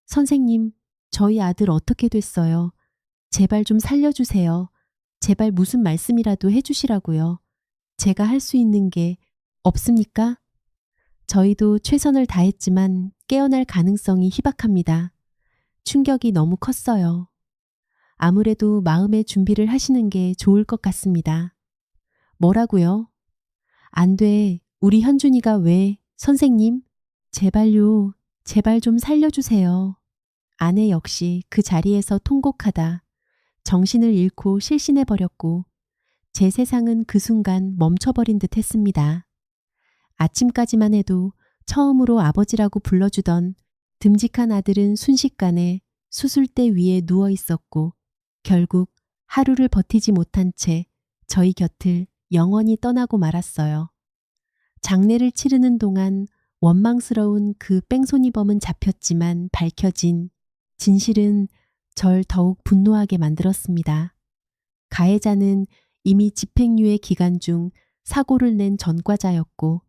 Speaker 1: 선생님, 저희 아들 어떻게 됐어요? 제발 좀 살려주세요. 제발 무슨 말씀이라도 해주시라고요. 제가 할 수 있는 게 없습니까? 저희도 최선을 다했지만 깨어날 가능성이 희박합니다. 충격이 너무 컸어요. 아무래도 마음의 준비를 하시는 게 좋을 것 같습니다. 뭐라고요? 안 돼. 우리 현준이가 왜? 선생님, 제발요. 제발 좀 살려주세요. 아내 역시 그 자리에서 통곡하다 정신을 잃고 실신해버렸고 제 세상은 그 순간 멈춰버린 듯 했습니다. 아침까지만 해도 처음으로 아버지라고 불러주던 듬직한 아들은 순식간에 수술대 위에 누워 있었고 결국 하루를 버티지 못한 채 저희 곁을 영원히 떠나고 말았어요. 장례를 치르는 동안 원망스러운 그 뺑소니범은 잡혔지만 밝혀진 진실은 절 더욱 분노하게 만들었습니다. 가해자는 이미 집행유예 기간 중 사고를 낸 전과자였고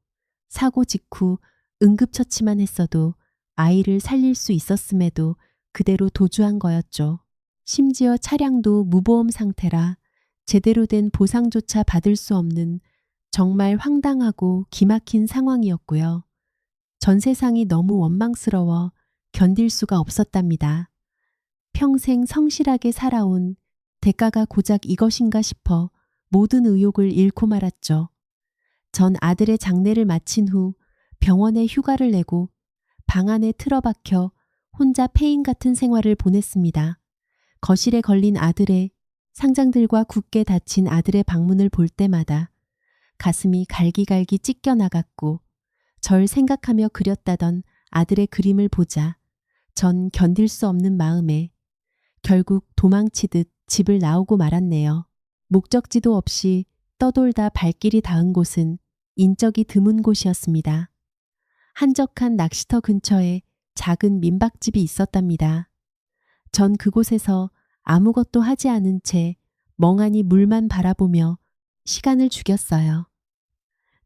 Speaker 1: 사고 직후 응급처치만 했어도 아이를 살릴 수 있었음에도 그대로 도주한 거였죠. 심지어 차량도 무보험 상태라 제대로 된 보상조차 받을 수 없는 정말 황당하고 기막힌 상황이었고요. 전 세상이 너무 원망스러워 견딜 수가 없었답니다. 평생 성실하게 살아온 대가가 고작 이것인가 싶어 모든 의욕을 잃고 말았죠. 전 아들의 장례를 마친 후 병원에 휴가를 내고 방 안에 틀어박혀 혼자 폐인 같은 생활을 보냈습니다. 거실에 걸린 아들의 상장들과 굳게 닫힌 아들의 방문을 볼 때마다 가슴이 갈기갈기 찢겨나갔고 절 생각하며 그렸다던 아들의 그림을 보자 전 견딜 수 없는 마음에 결국 도망치듯 집을 나오고 말았네요. 목적지도 없이 떠돌다 발길이 닿은 곳은 인적이 드문 곳이었습니다. 한적한 낚시터 근처에 작은 민박집이 있었답니다. 전 그곳에서 아무것도 하지 않은 채 멍하니 물만 바라보며 시간을 죽였어요.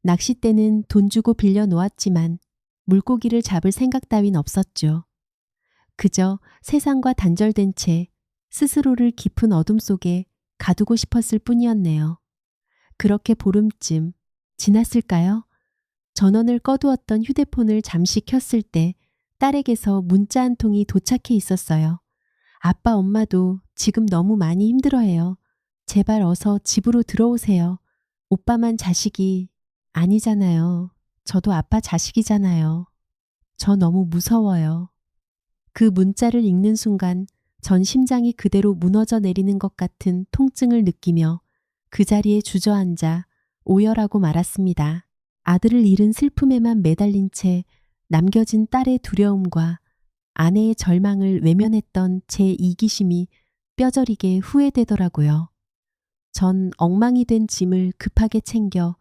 Speaker 1: 낚싯대는 돈 주고 빌려 놓았지만 물고기를 잡을 생각 따윈 없었죠. 그저 세상과 단절된 채 스스로를 깊은 어둠 속에 가두고 싶었을 뿐이었네요. 그렇게 보름쯤 지났을까요? 전원을 꺼두었던 휴대폰을 잠시 켰을 때 딸에게서 문자 한 통이 도착해 있었어요. 아빠 엄마도 지금 너무 많이 힘들어해요. 제발 어서 집으로 들어오세요. 오빠만 자식이 아니잖아요. 저도 아빠 자식이잖아요. 저 너무 무서워요. 그 문자를 읽는 순간 전 심장이 그대로 무너져 내리는 것 같은 통증을 느끼며 그 자리에 주저앉아 오열하고 말았습니다. 아들을 잃은 슬픔에만 매달린 채 남겨진 딸의 두려움과 아내의 절망을 외면했던 제 이기심이 뼈저리게 후회되더라고요. 전 엉망이 된 짐을 급하게 챙겨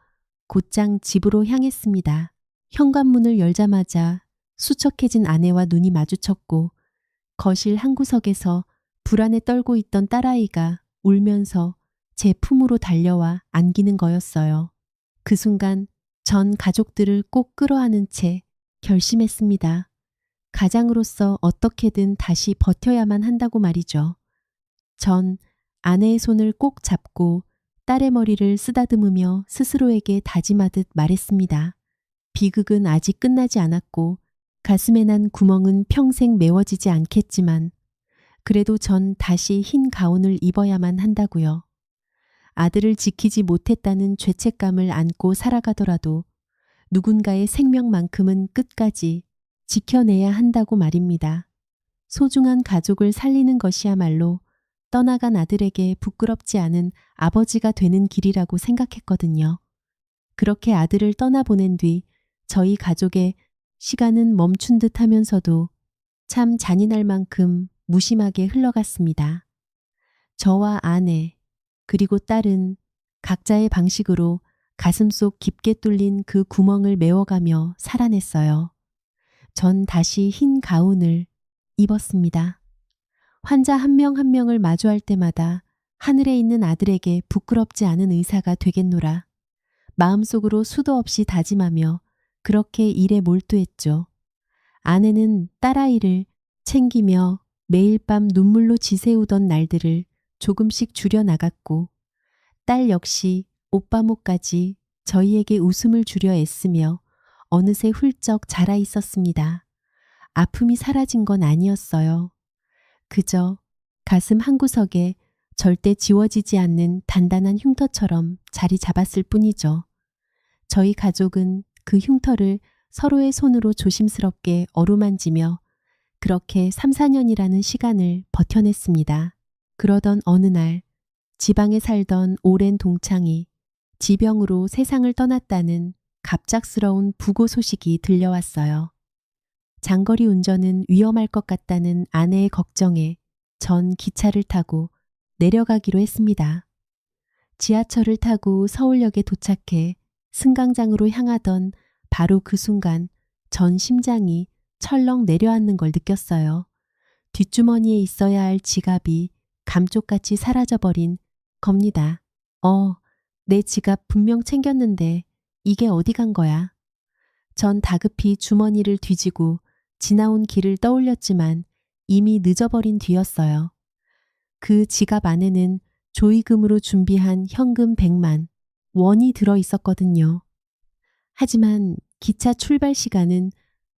Speaker 1: 곧장 집으로 향했습니다. 현관문을 열자마자 수척해진 아내와 눈이 마주쳤고 거실 한 구석에서 불안에 떨고 있던 딸아이가 울면서 제 품으로 달려와 안기는 거였어요. 그 순간 전 가족들을 꼭 끌어안은 채 결심했습니다. 가장으로서 어떻게든 다시 버텨야만 한다고 말이죠. 전 아내의 손을 꼭 잡고 딸의 머리를 쓰다듬으며 스스로에게 다짐하듯 말했습니다. 비극은 아직 끝나지 않았고 가슴에 난 구멍은 평생 메워지지 않겠지만 그래도 전 다시 흰 가운을 입어야만 한다고요. 아들을 지키지 못했다는 죄책감을 안고 살아가더라도 누군가의 생명만큼은 끝까지 지켜내야 한다고 말입니다. 소중한 가족을 살리는 것이야말로 떠나간 아들에게 부끄럽지 않은 아버지가 되는 길이라고 생각했거든요. 그렇게 아들을 떠나보낸 뒤 저희 가족의 시간은 멈춘 듯 하면서도 참 잔인할 만큼 무심하게 흘러갔습니다. 저와 아내 그리고 딸은 각자의 방식으로 가슴속 깊게 뚫린 그 구멍을 메워가며 살아냈어요. 전 다시 흰 가운을 입었습니다. 환자 한 명 한 명을 마주할 때마다 하늘에 있는 아들에게 부끄럽지 않은 의사가 되겠노라. 마음속으로 수도 없이 다짐하며 그렇게 일에 몰두했죠. 아내는 딸아이를 챙기며 매일 밤 눈물로 지새우던 날들을 조금씩 줄여나갔고 딸 역시 오빠 목까지 저희에게 웃음을 주려 애쓰며 어느새 훌쩍 자라 있었습니다. 아픔이 사라진 건 아니었어요. 그저 가슴 한구석에 절대 지워지지 않는 단단한 흉터처럼 자리 잡았을 뿐이죠. 저희 가족은 그 흉터를 서로의 손으로 조심스럽게 어루만지며 그렇게 3, 4년이라는 시간을 버텨냈습니다. 그러던 어느 날 지방에 살던 오랜 동창이 지병으로 세상을 떠났다는 갑작스러운 부고 소식이 들려왔어요. 장거리 운전은 위험할 것 같다는 아내의 걱정에 전 기차를 타고 내려가기로 했습니다. 지하철을 타고 서울역에 도착해 승강장으로 향하던 바로 그 순간 전 심장이 철렁 내려앉는 걸 느꼈어요. 뒷주머니에 있어야 할 지갑이 감쪽같이 사라져버린 겁니다. 내 지갑 분명 챙겼는데 이게 어디 간 거야? 전 다급히 주머니를 뒤지고 지나온 길을 떠올렸지만 이미 늦어버린 뒤였어요. 그 지갑 안에는 조의금으로 준비한 현금 100만 원이 들어 있었거든요. 하지만 기차 출발 시간은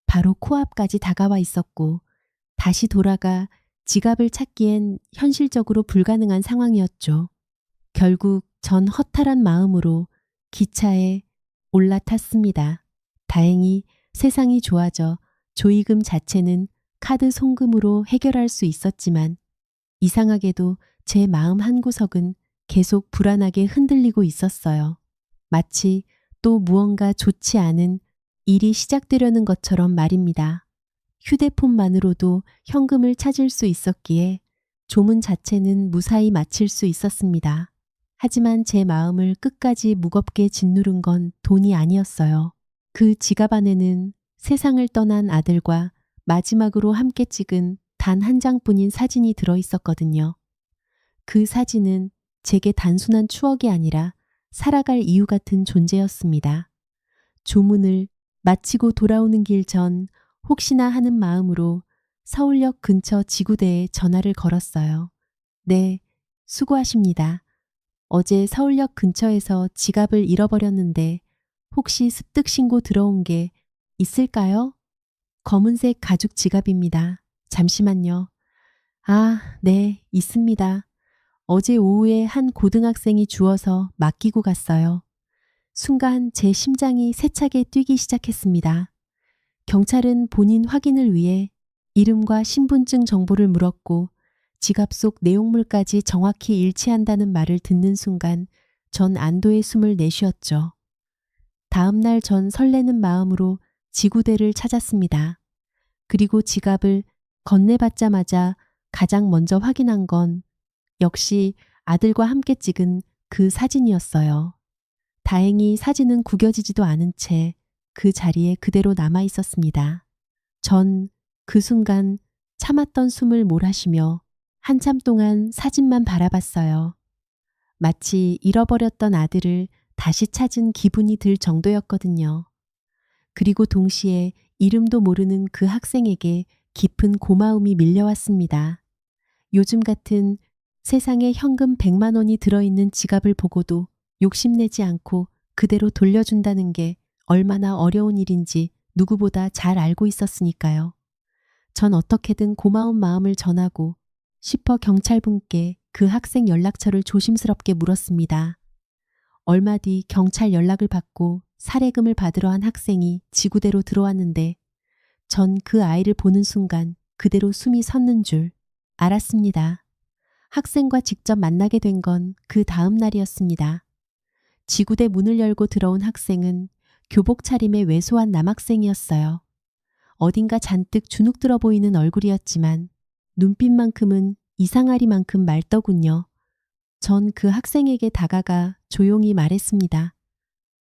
Speaker 1: 바로 코앞까지 다가와 있었고 다시 돌아가 지갑을 찾기엔 현실적으로 불가능한 상황이었죠. 결국 전 허탈한 마음으로 기차에 올라탔습니다. 다행히 세상이 좋아져 조의금 자체는 카드 송금으로 해결할 수 있었지만 이상하게도 제 마음 한구석은 계속 불안하게 흔들리고 있었어요. 마치 또 무언가 좋지 않은 일이 시작되려는 것처럼 말입니다. 휴대폰만으로도 현금을 찾을 수 있었기에 조문 자체는 무사히 마칠 수 있었습니다. 하지만 제 마음을 끝까지 무겁게 짓누른 건 돈이 아니었어요. 그 지갑 안에는 세상을 떠난 아들과 마지막으로 함께 찍은 단 한 장뿐인 사진이 들어 있었거든요. 그 사진은 제게 단순한 추억이 아니라 살아갈 이유 같은 존재였습니다. 조문을 마치고 돌아오는 길 전 혹시나 하는 마음으로 서울역 근처 지구대에 전화를 걸었어요. 네, 수고하십니다. 어제 서울역 근처에서 지갑을 잃어버렸는데 혹시 습득 신고 들어온 게 있을까요? 검은색 가죽 지갑입니다. 잠시만요. 네, 있습니다. 어제 오후에 한 고등학생이 주워서 맡기고 갔어요. 순간 제 심장이 세차게 뛰기 시작했습니다. 경찰은 본인 확인을 위해 이름과 신분증 정보를 물었고 지갑 속 내용물까지 정확히 일치한다는 말을 듣는 순간 전 안도의 숨을 내쉬었죠. 다음 날 전 설레는 마음으로 지구대를 찾았습니다. 그리고 지갑을 건네받자마자 가장 먼저 확인한 건 역시 아들과 함께 찍은 그 사진이었어요. 다행히 사진은 구겨지지도 않은 채 그 자리에 그대로 남아 있었습니다. 전 그 순간 참았던 숨을 몰아쉬며 한참 동안 사진만 바라봤어요. 마치 잃어버렸던 아들을 다시 찾은 기분이 들 정도였거든요. 그리고 동시에 이름도 모르는 그 학생에게 깊은 고마움이 밀려왔습니다. 요즘 같은 세상에 현금 100만 원이 들어있는 지갑을 보고도 욕심내지 않고 그대로 돌려준다는 게 얼마나 어려운 일인지 누구보다 잘 알고 있었으니까요. 전 어떻게든 고마운 마음을 전하고 싶어 경찰분께 그 학생 연락처를 조심스럽게 물었습니다. 얼마 뒤 경찰 연락을 받고 사례금을 받으러 한 학생이 지구대로 들어왔는데 전 그 아이를 보는 순간 그대로 숨이 섰는 줄 알았습니다. 학생과 직접 만나게 된 건 그 다음 날이었습니다. 지구대 문을 열고 들어온 학생은 교복 차림의 왜소한 남학생이었어요. 어딘가 잔뜩 주눅 들어 보이는 얼굴이었지만 눈빛만큼은 이상하리만큼 맑더군요. 전 그 학생에게 다가가 조용히 말했습니다.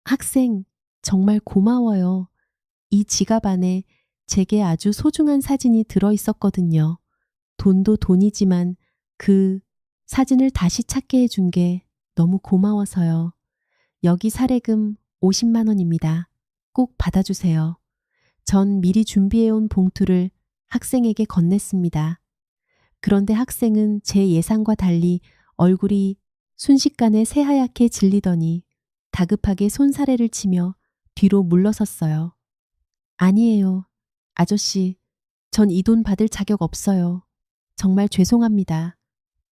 Speaker 1: 학생, 정말 고마워요. 이 지갑 안에 제게 아주 소중한 사진이 들어 있었거든요. 돈도 돈이지만 그 사진을 다시 찾게 해준 게 너무 고마워서요. 여기 사례금 50만 원입니다. 꼭 받아주세요. 전 미리 준비해온 봉투를 학생에게 건넸습니다. 그런데 학생은 제 예상과 달리 얼굴이 순식간에 새하얗게 질리더니 다급하게 손사래를 치며 뒤로 물러섰어요. 아니에요. 아저씨, 전 이 돈 받을 자격 없어요. 정말 죄송합니다.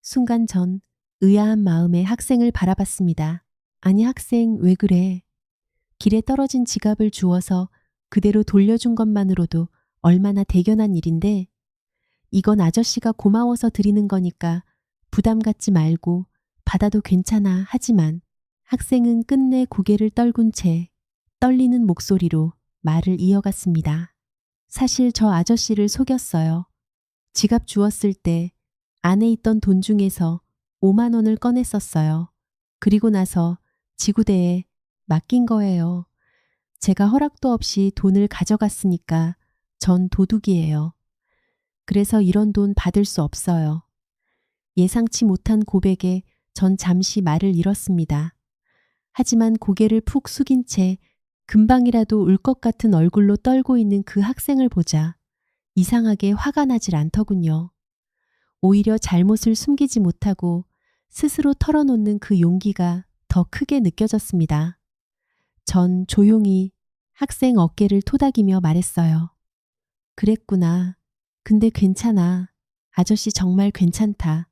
Speaker 1: 순간 전 의아한 마음에 학생을 바라봤습니다. 아니 학생 왜 그래? 길에 떨어진 지갑을 주워서 그대로 돌려준 것만으로도 얼마나 대견한 일인데 이건 아저씨가 고마워서 드리는 거니까 부담 갖지 말고 받아도 괜찮아 하지만 학생은 끝내 고개를 떨군 채 떨리는 목소리로 말을 이어갔습니다. 사실 저 아저씨를 속였어요. 지갑 주웠을 때 안에 있던 돈 중에서 5만 원을 꺼냈었어요. 그리고 나서 지구대에 맡긴 거예요. 제가 허락도 없이 돈을 가져갔으니까 전 도둑이에요. 그래서 이런 돈 받을 수 없어요. 예상치 못한 고백에 전 잠시 말을 잃었습니다. 하지만 고개를 푹 숙인 채 금방이라도 울 것 같은 얼굴로 떨고 있는 그 학생을 보자 이상하게 화가 나질 않더군요. 오히려 잘못을 숨기지 못하고 스스로 털어놓는 그 용기가 더 크게 느껴졌습니다. 전 조용히 학생 어깨를 토닥이며 말했어요. 그랬구나. 근데 괜찮아. 아저씨 정말 괜찮다.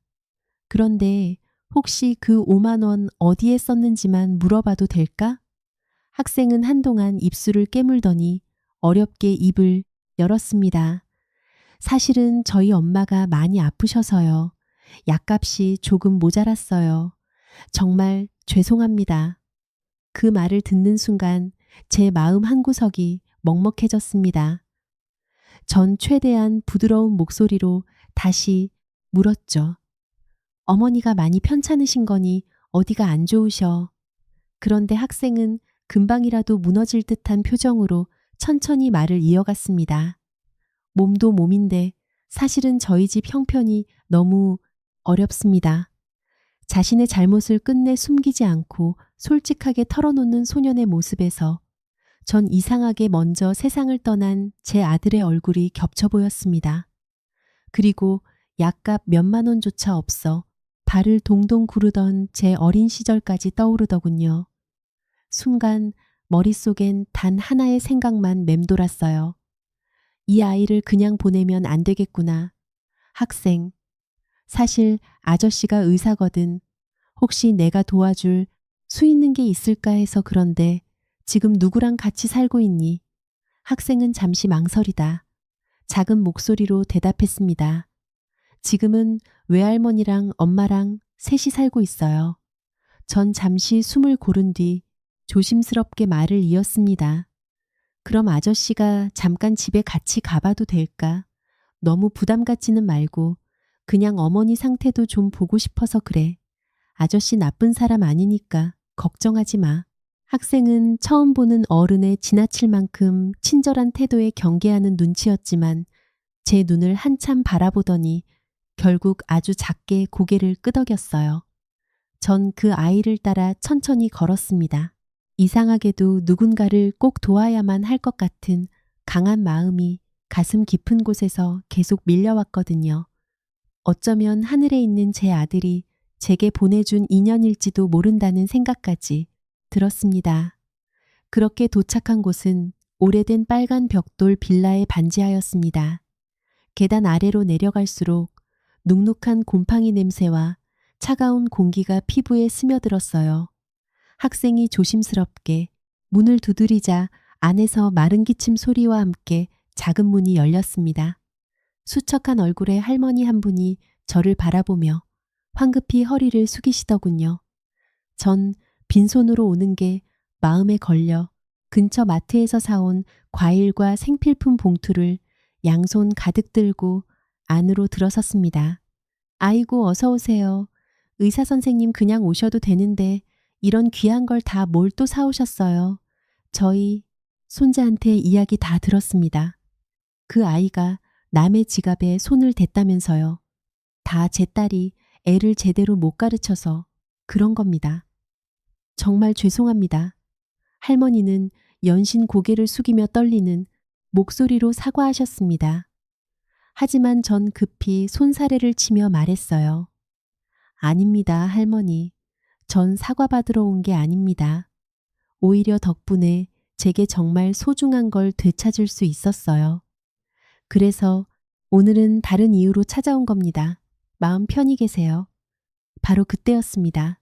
Speaker 1: 그런데 혹시 그 5만 원 어디에 썼는지만 물어봐도 될까? 학생은 한동안 입술을 깨물더니 어렵게 입을 열었습니다. 사실은 저희 엄마가 많이 아프셔서요. 약값이 조금 모자랐어요. 정말 죄송합니다. 그 말을 듣는 순간 제 마음 한구석이 먹먹해졌습니다. 전 최대한 부드러운 목소리로 다시 물었죠. 어머니가 많이 편찮으신 거니 어디가 안 좋으셔. 그런데 학생은 금방이라도 무너질 듯한 표정으로 천천히 말을 이어갔습니다. 몸도 몸인데 사실은 저희 집 형편이 너무 어렵습니다. 자신의 잘못을 끝내 숨기지 않고 솔직하게 털어놓는 소년의 모습에서 전 이상하게 먼저 세상을 떠난 제 아들의 얼굴이 겹쳐 보였습니다. 그리고 약값 몇만 원조차 없어 발을 동동 구르던 제 어린 시절까지 떠오르더군요. 순간 머릿속엔 단 하나의 생각만 맴돌았어요. 이 아이를 그냥 보내면 안 되겠구나. 학생. 사실 아저씨가 의사거든. 혹시 내가 도와줄 수 있는 게 있을까 해서 그런데 지금 누구랑 같이 살고 있니? 학생은 잠시 망설이다. 작은 목소리로 대답했습니다. 지금은 외할머니랑 엄마랑 셋이 살고 있어요. 전 잠시 숨을 고른 뒤 조심스럽게 말을 이었습니다. 그럼 아저씨가 잠깐 집에 같이 가봐도 될까? 너무 부담 갖지는 말고 그냥 어머니 상태도 좀 보고 싶어서 그래. 아저씨 나쁜 사람 아니니까 걱정하지 마. 학생은 처음 보는 어른의 지나칠 만큼 친절한 태도에 경계하는 눈치였지만 제 눈을 한참 바라보더니 결국 아주 작게 고개를 끄덕였어요. 전 그 아이를 따라 천천히 걸었습니다. 이상하게도 누군가를 꼭 도와야만 할 것 같은 강한 마음이 가슴 깊은 곳에서 계속 밀려왔거든요. 어쩌면 하늘에 있는 제 아들이 제게 보내준 인연일지도 모른다는 생각까지 들었습니다. 그렇게 도착한 곳은 오래된 빨간 벽돌 빌라에 반지하였습니다. 계단 아래로 내려갈수록 눅눅한 곰팡이 냄새와 차가운 공기가 피부에 스며들었어요. 학생이 조심스럽게 문을 두드리자 안에서 마른 기침 소리와 함께 작은 문이 열렸습니다. 수척한 얼굴의 할머니 한 분이 저를 바라보며 황급히 허리를 숙이시더군요. 전 빈손으로 오는 게 마음에 걸려 근처 마트에서 사온 과일과 생필품 봉투를 양손 가득 들고 안으로 들어섰습니다. 아이고 어서 오세요. 의사 선생님 그냥 오셔도 되는데 이런 귀한 걸 다 뭘 또 사오셨어요. 저희 손자한테 이야기 다 들었습니다. 그 아이가 남의 지갑에 손을 댔다면서요. 다 제 딸이 애를 제대로 못 가르쳐서 그런 겁니다. 정말 죄송합니다. 할머니는 연신 고개를 숙이며 떨리는 목소리로 사과하셨습니다. 하지만 전 급히 손사래를 치며 말했어요. 아닙니다, 할머니. 전 사과받으러 온 게 아닙니다. 오히려 덕분에 제게 정말 소중한 걸 되찾을 수 있었어요. 그래서 오늘은 다른 이유로 찾아온 겁니다. 마음 편히 계세요. 바로 그때였습니다.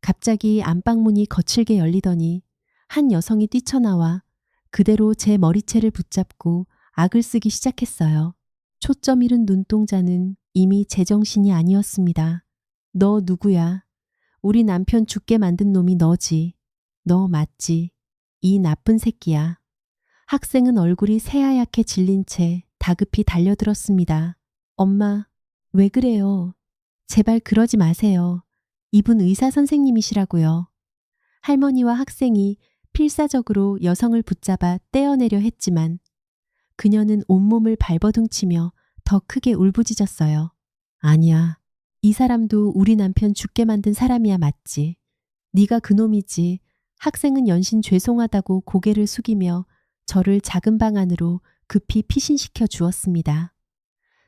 Speaker 1: 갑자기 안방문이 거칠게 열리더니 한 여성이 뛰쳐나와 그대로 제 머리채를 붙잡고 악을 쓰기 시작했어요. 초점 잃은 눈동자는 이미 제정신이 아니었습니다. 너 누구야? 우리 남편 죽게 만든 놈이 너지. 너 맞지? 이 나쁜 새끼야. 학생은 얼굴이 새하얗게 질린 채 다급히 달려들었습니다. 엄마, 왜 그래요? 제발 그러지 마세요. 이분 의사 선생님이시라고요. 할머니와 학생이 필사적으로 여성을 붙잡아 떼어내려 했지만 그녀는 온몸을 발버둥치며 더 크게 울부짖었어요. 아니야. 이 사람도 우리 남편 죽게 만든 사람이야 맞지. 네가 그놈이지. 학생은 연신 죄송하다고 고개를 숙이며 저를 작은 방 안으로 급히 피신시켜 주었습니다.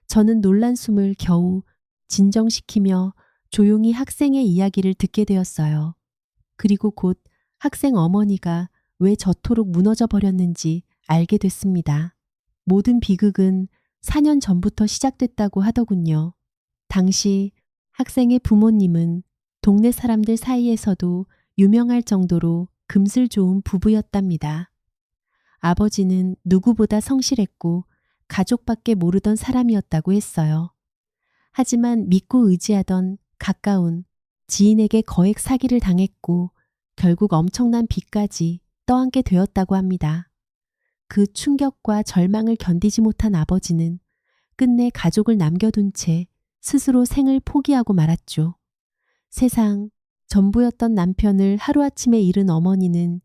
Speaker 1: 저는 놀란 숨을 겨우 진정시키며 조용히 학생의 이야기를 듣게 되었어요. 그리고 곧 학생 어머니가 왜 저토록 무너져 버렸는지 알게 됐습니다. 모든 비극은 4년 전부터 시작됐다고 하더군요. 당시 학생의 부모님은 동네 사람들 사이에서도 유명할 정도로 금슬 좋은 부부였답니다. 아버지는 누구보다 성실했고 가족밖에 모르던 사람이었다고 했어요. 하지만 믿고 의지하던 가까운 지인에게 거액 사기를 당했고 결국 엄청난 빚까지 떠안게 되었다고 합니다. 그 충격과 절망을 견디지 못한 아버지는 끝내 가족을 남겨둔 채 스스로 생을 포기하고 말았죠. 세상 전부였던 남편을 하루아침에 잃은 어머니는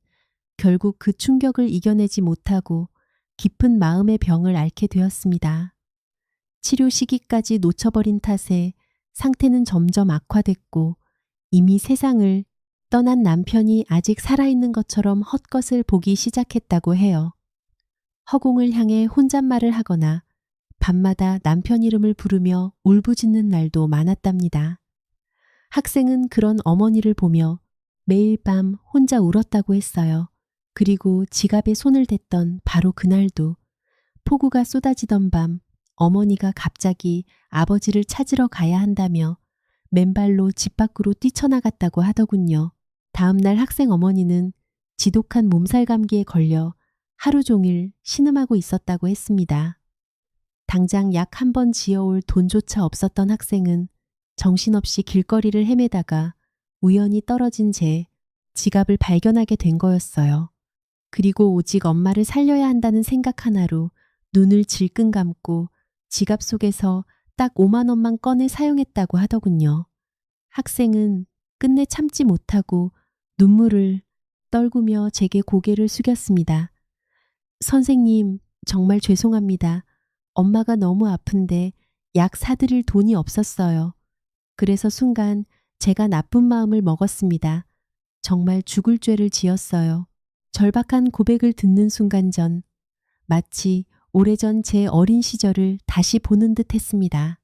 Speaker 1: 결국 그 충격을 이겨내지 못하고 깊은 마음의 병을 앓게 되었습니다. 치료 시기까지 놓쳐버린 탓에 상태는 점점 악화됐고 이미 세상을 떠난 남편이 아직 살아있는 것처럼 헛것을 보기 시작했다고 해요. 허공을 향해 혼잣말을 하거나 밤마다 남편 이름을 부르며 울부짖는 날도 많았답니다. 학생은 그런 어머니를 보며 매일 밤 혼자 울었다고 했어요. 그리고 지갑에 손을 댔던 바로 그날도 폭우가 쏟아지던 밤 어머니가 갑자기 아버지를 찾으러 가야 한다며 맨발로 집 밖으로 뛰쳐나갔다고 하더군요. 다음 날 학생 어머니는 지독한 몸살 감기에 걸려 하루 종일 신음하고 있었다고 했습니다. 당장 약 한 번 지어올 돈조차 없었던 학생은 정신없이 길거리를 헤매다가 우연히 떨어진 제 지갑을 발견하게 된 거였어요. 그리고 오직 엄마를 살려야 한다는 생각 하나로 눈을 질끈 감고 지갑 속에서 딱 5만 원만 꺼내 사용했다고 하더군요. 학생은 끝내 참지 못하고 눈물을 떨구며 제게 고개를 숙였습니다. 선생님, 정말 죄송합니다. 엄마가 너무 아픈데 약 사드릴 돈이 없었어요. 그래서 순간 제가 나쁜 마음을 먹었습니다. 정말 죽을 죄를 지었어요. 절박한 고백을 듣는 순간 전 마치 오래전 제 어린 시절을 다시 보는 듯 했습니다.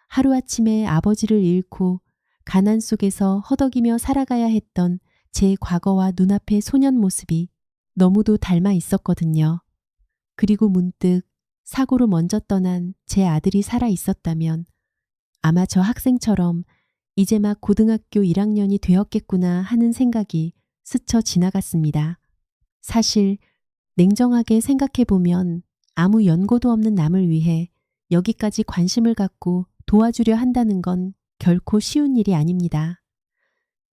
Speaker 1: 하루아침에 아버지를 잃고 가난 속에서 허덕이며 살아가야 했던 제 과거와 눈앞의 소년 모습이 너무도 닮아 있었거든요. 그리고 문득 사고로 먼저 떠난 제 아들이 살아 있었다면 아마 저 학생처럼 이제 막 고등학교 1학년이 되었겠구나 하는 생각이 스쳐 지나갔습니다. 사실 냉정하게 생각해보면 아무 연고도 없는 남을 위해 여기까지 관심을 갖고 도와주려 한다는 건 결코 쉬운 일이 아닙니다.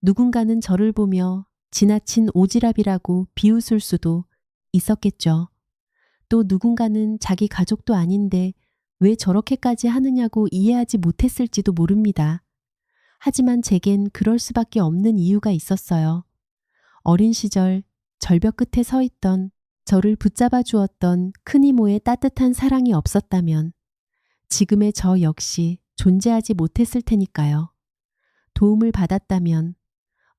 Speaker 1: 누군가는 저를 보며 지나친 오지랖이라고 비웃을 수도 있었겠죠. 또 누군가는 자기 가족도 아닌데 왜 저렇게까지 하느냐고 이해하지 못했을지도 모릅니다. 하지만 제겐 그럴 수밖에 없는 이유가 있었어요. 어린 시절 절벽 끝에 서 있던 저를 붙잡아 주었던 큰 이모의 따뜻한 사랑이 없었다면 지금의 저 역시 존재하지 못했을 테니까요. 도움을 받았다면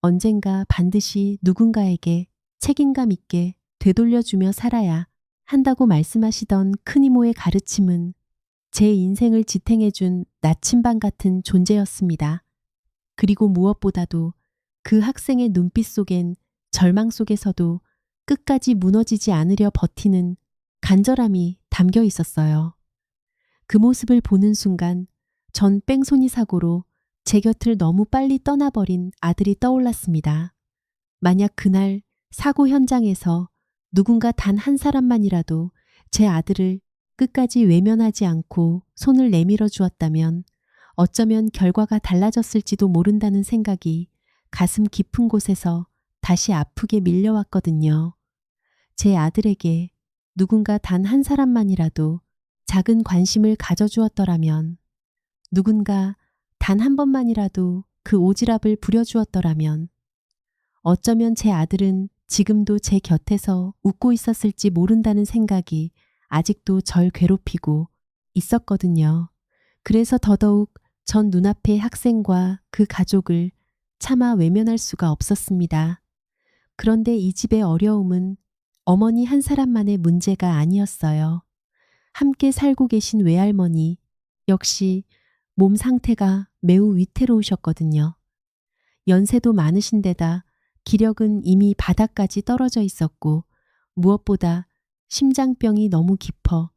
Speaker 1: 언젠가 반드시 누군가에게 책임감 있게 되돌려주며 살아야 한다고 말씀하시던 큰 이모의 가르침은 제 인생을 지탱해준 나침반 같은 존재였습니다. 그리고 무엇보다도 그 학생의 눈빛 속엔 절망 속에서도 끝까지 무너지지 않으려 버티는 간절함이 담겨 있었어요. 그 모습을 보는 순간 전 뺑소니 사고로 제 곁을 너무 빨리 떠나버린 아들이 떠올랐습니다. 만약 그날 사고 현장에서 누군가 단 한 사람만이라도 제 아들을 끝까지 외면하지 않고 손을 내밀어 주었다면 어쩌면 결과가 달라졌을지도 모른다는 생각이 가슴 깊은 곳에서 다시 아프게 밀려왔거든요. 제 아들에게 누군가 단 한 사람만이라도 작은 관심을 가져주었더라면, 누군가 단 한 번만이라도 그 오지랖을 부려주었더라면, 어쩌면 제 아들은 지금도 제 곁에서 웃고 있었을지 모른다는 생각이 아직도 절 괴롭히고 있었거든요. 그래서 더더욱 전 눈앞의 학생과 그 가족을 차마 외면할 수가 없었습니다. 그런데 이 집의 어려움은 어머니 한 사람만의 문제가 아니었어요. 함께 살고 계신 외할머니 역시 몸 상태가 매우 위태로우셨거든요. 연세도 많으신 데다 기력은 이미 바닥까지 떨어져 있었고, 무엇보다 심장병이 너무 깊어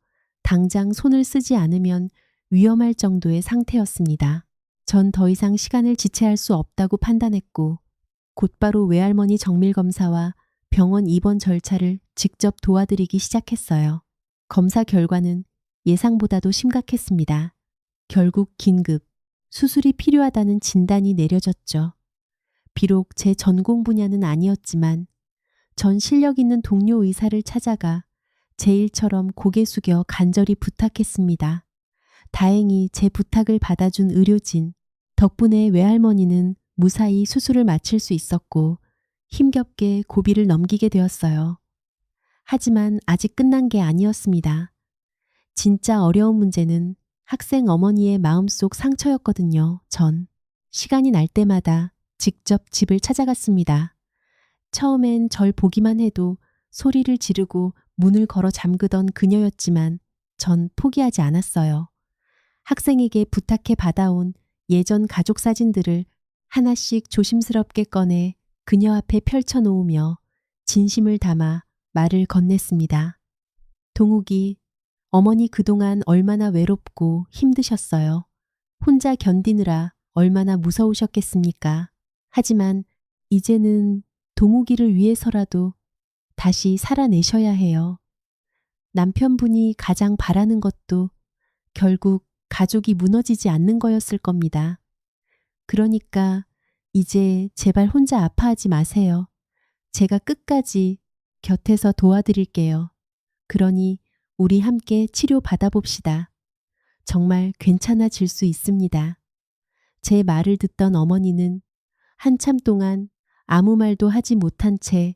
Speaker 1: 당장 손을 쓰지 않으면 위험할 정도의 상태였습니다. 전 더 이상 시간을 지체할 수 없다고 판단했고, 곧바로 외할머니 정밀검사와 병원 입원 절차를 직접 도와드리기 시작했어요. 검사 결과는 예상보다도 심각했습니다. 결국 긴급 수술이 필요하다는 진단이 내려졌죠. 비록 제 전공 분야는 아니었지만 전 실력 있는 동료 의사를 찾아가 제 일처럼 고개 숙여 간절히 부탁했습니다. 다행히 제 부탁을 받아준 의료진 덕분에 외할머니는 무사히 수술을 마칠 수 있었고 힘겹게 고비를 넘기게 되었어요. 하지만 아직 끝난 게 아니었습니다. 진짜 어려운 문제는 학생 어머니의 마음속 상처였거든요. 전 시간이 날 때마다 직접 집을 찾아갔습니다. 처음엔 절 보기만 해도 소리를 지르고 문을 걸어 잠그던 그녀였지만 전 포기하지 않았어요. 학생에게 부탁해 받아온 예전 가족 사진들을 하나씩 조심스럽게 꺼내 그녀 앞에 펼쳐놓으며 진심을 담아 말을 건넸습니다. 동욱이, 어머니 그동안 얼마나 외롭고 힘드셨어요. 혼자 견디느라 얼마나 무서우셨겠습니까? 하지만 이제는 동욱이를 위해서라도 다시 살아내셔야 해요. 남편분이 가장 바라는 것도 결국 가족이 무너지지 않는 거였을 겁니다. 그러니까 이제 제발 혼자 아파하지 마세요. 제가 끝까지 곁에서 도와드릴게요. 그러니 우리 함께 치료 받아봅시다. 정말 괜찮아질 수 있습니다. 제 말을 듣던 어머니는 한참 동안 아무 말도 하지 못한 채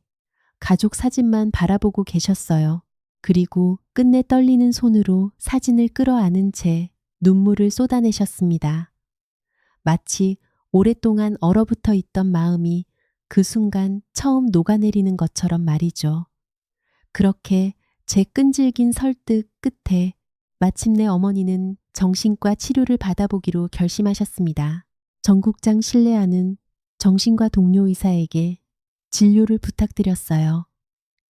Speaker 1: 가족 사진만 바라보고 계셨어요. 그리고 끝내 떨리는 손으로 사진을 끌어안은 채 눈물을 쏟아내셨습니다. 마치 오랫동안 얼어붙어 있던 마음이 그 순간 처음 녹아내리는 것처럼 말이죠. 그렇게 제 끈질긴 설득 끝에 마침내 어머니는 정신과 치료를 받아보기로 결심하셨습니다. 전국장 신뢰하는 정신과 동료 의사에게 진료를 부탁드렸어요.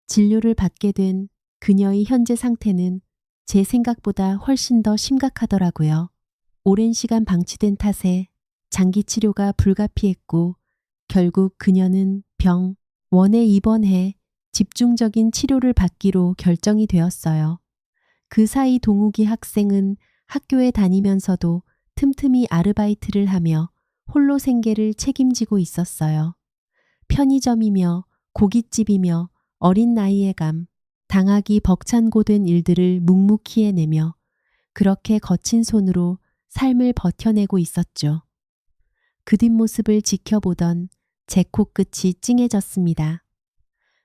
Speaker 1: 진료를 받게 된 그녀의 현재 상태는 제 생각보다 훨씬 더 심각하더라고요. 오랜 시간 방치된 탓에 장기 치료가 불가피했고 결국 그녀는 병원에 입원해 집중적인 치료를 받기로 결정이 되었어요. 그 사이 동욱이 학생은 학교에 다니면서도 틈틈이 아르바이트를 하며 홀로 생계를 책임지고 있었어요. 편의점이며 고깃집이며 어린 나이에 당하기 벅찬고된 일들을 묵묵히 해내며 그렇게 거친 손으로 삶을 버텨내고 있었죠. 그 뒷모습을 지켜보던 제 코끝이 찡해졌습니다.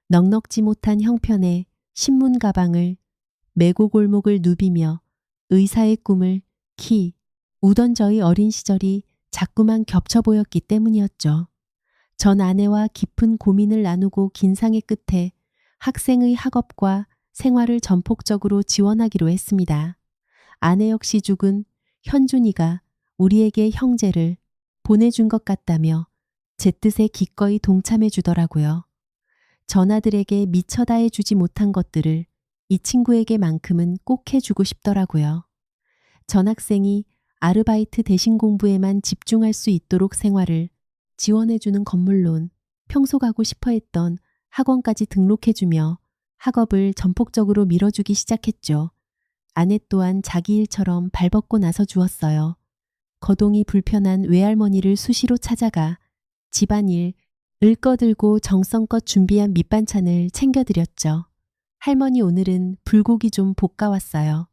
Speaker 1: 넉넉지 못한 형편의 신문 가방을 메고 골목을 누비며 의사의 꿈을 키우던 저의 어린 시절이 자꾸만 겹쳐 보였기 때문이었죠. 전 아내와 깊은 고민을 나누고 긴상의 끝에 학생의 학업과 생활을 전폭적으로 지원하기로 했습니다. 아내 역시 죽은 현준이가 우리에게 형제를 보내준 것 같다며 제 뜻에 기꺼이 동참해 주더라고요. 전아들에게 미처 다 해주지 못한 것들을 이 친구에게만큼은 꼭 해주고 싶더라고요. 전 학생이 아르바이트 대신 공부에만 집중할 수 있도록 생활을 지원해주는 건물론 평소 가고 싶어 했던 학원까지 등록해주며 학업을 전폭적으로 밀어주기 시작했죠. 아내 또한 자기 일처럼 발벗고 나서 주었어요. 거동이 불편한 외할머니를 수시로 찾아가 집안일, 을 꺼들고 정성껏 준비한 밑반찬을 챙겨드렸죠. 할머니 오늘은 불고기 좀 볶아왔어요.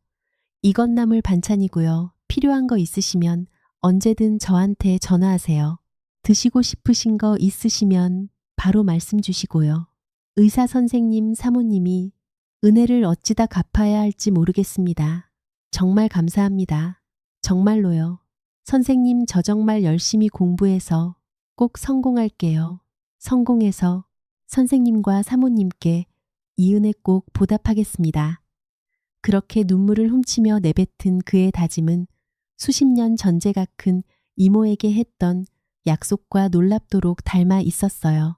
Speaker 1: 이건 나물 반찬이고요. 필요한 거 있으시면 언제든 저한테 전화하세요. 드시고 싶으신 거 있으시면 바로 말씀 주시고요. 의사 선생님 사모님이 은혜를 어찌다 갚아야 할지 모르겠습니다. 정말 감사합니다. 정말로요. 선생님 저 정말 열심히 공부해서 꼭 성공할게요. 성공해서 선생님과 사모님께 이 은혜 꼭 보답하겠습니다. 그렇게 눈물을 훔치며 내뱉은 그의 다짐은 수십 년 전제가 큰 이모에게 했던 약속과 놀랍도록 닮아 있었어요.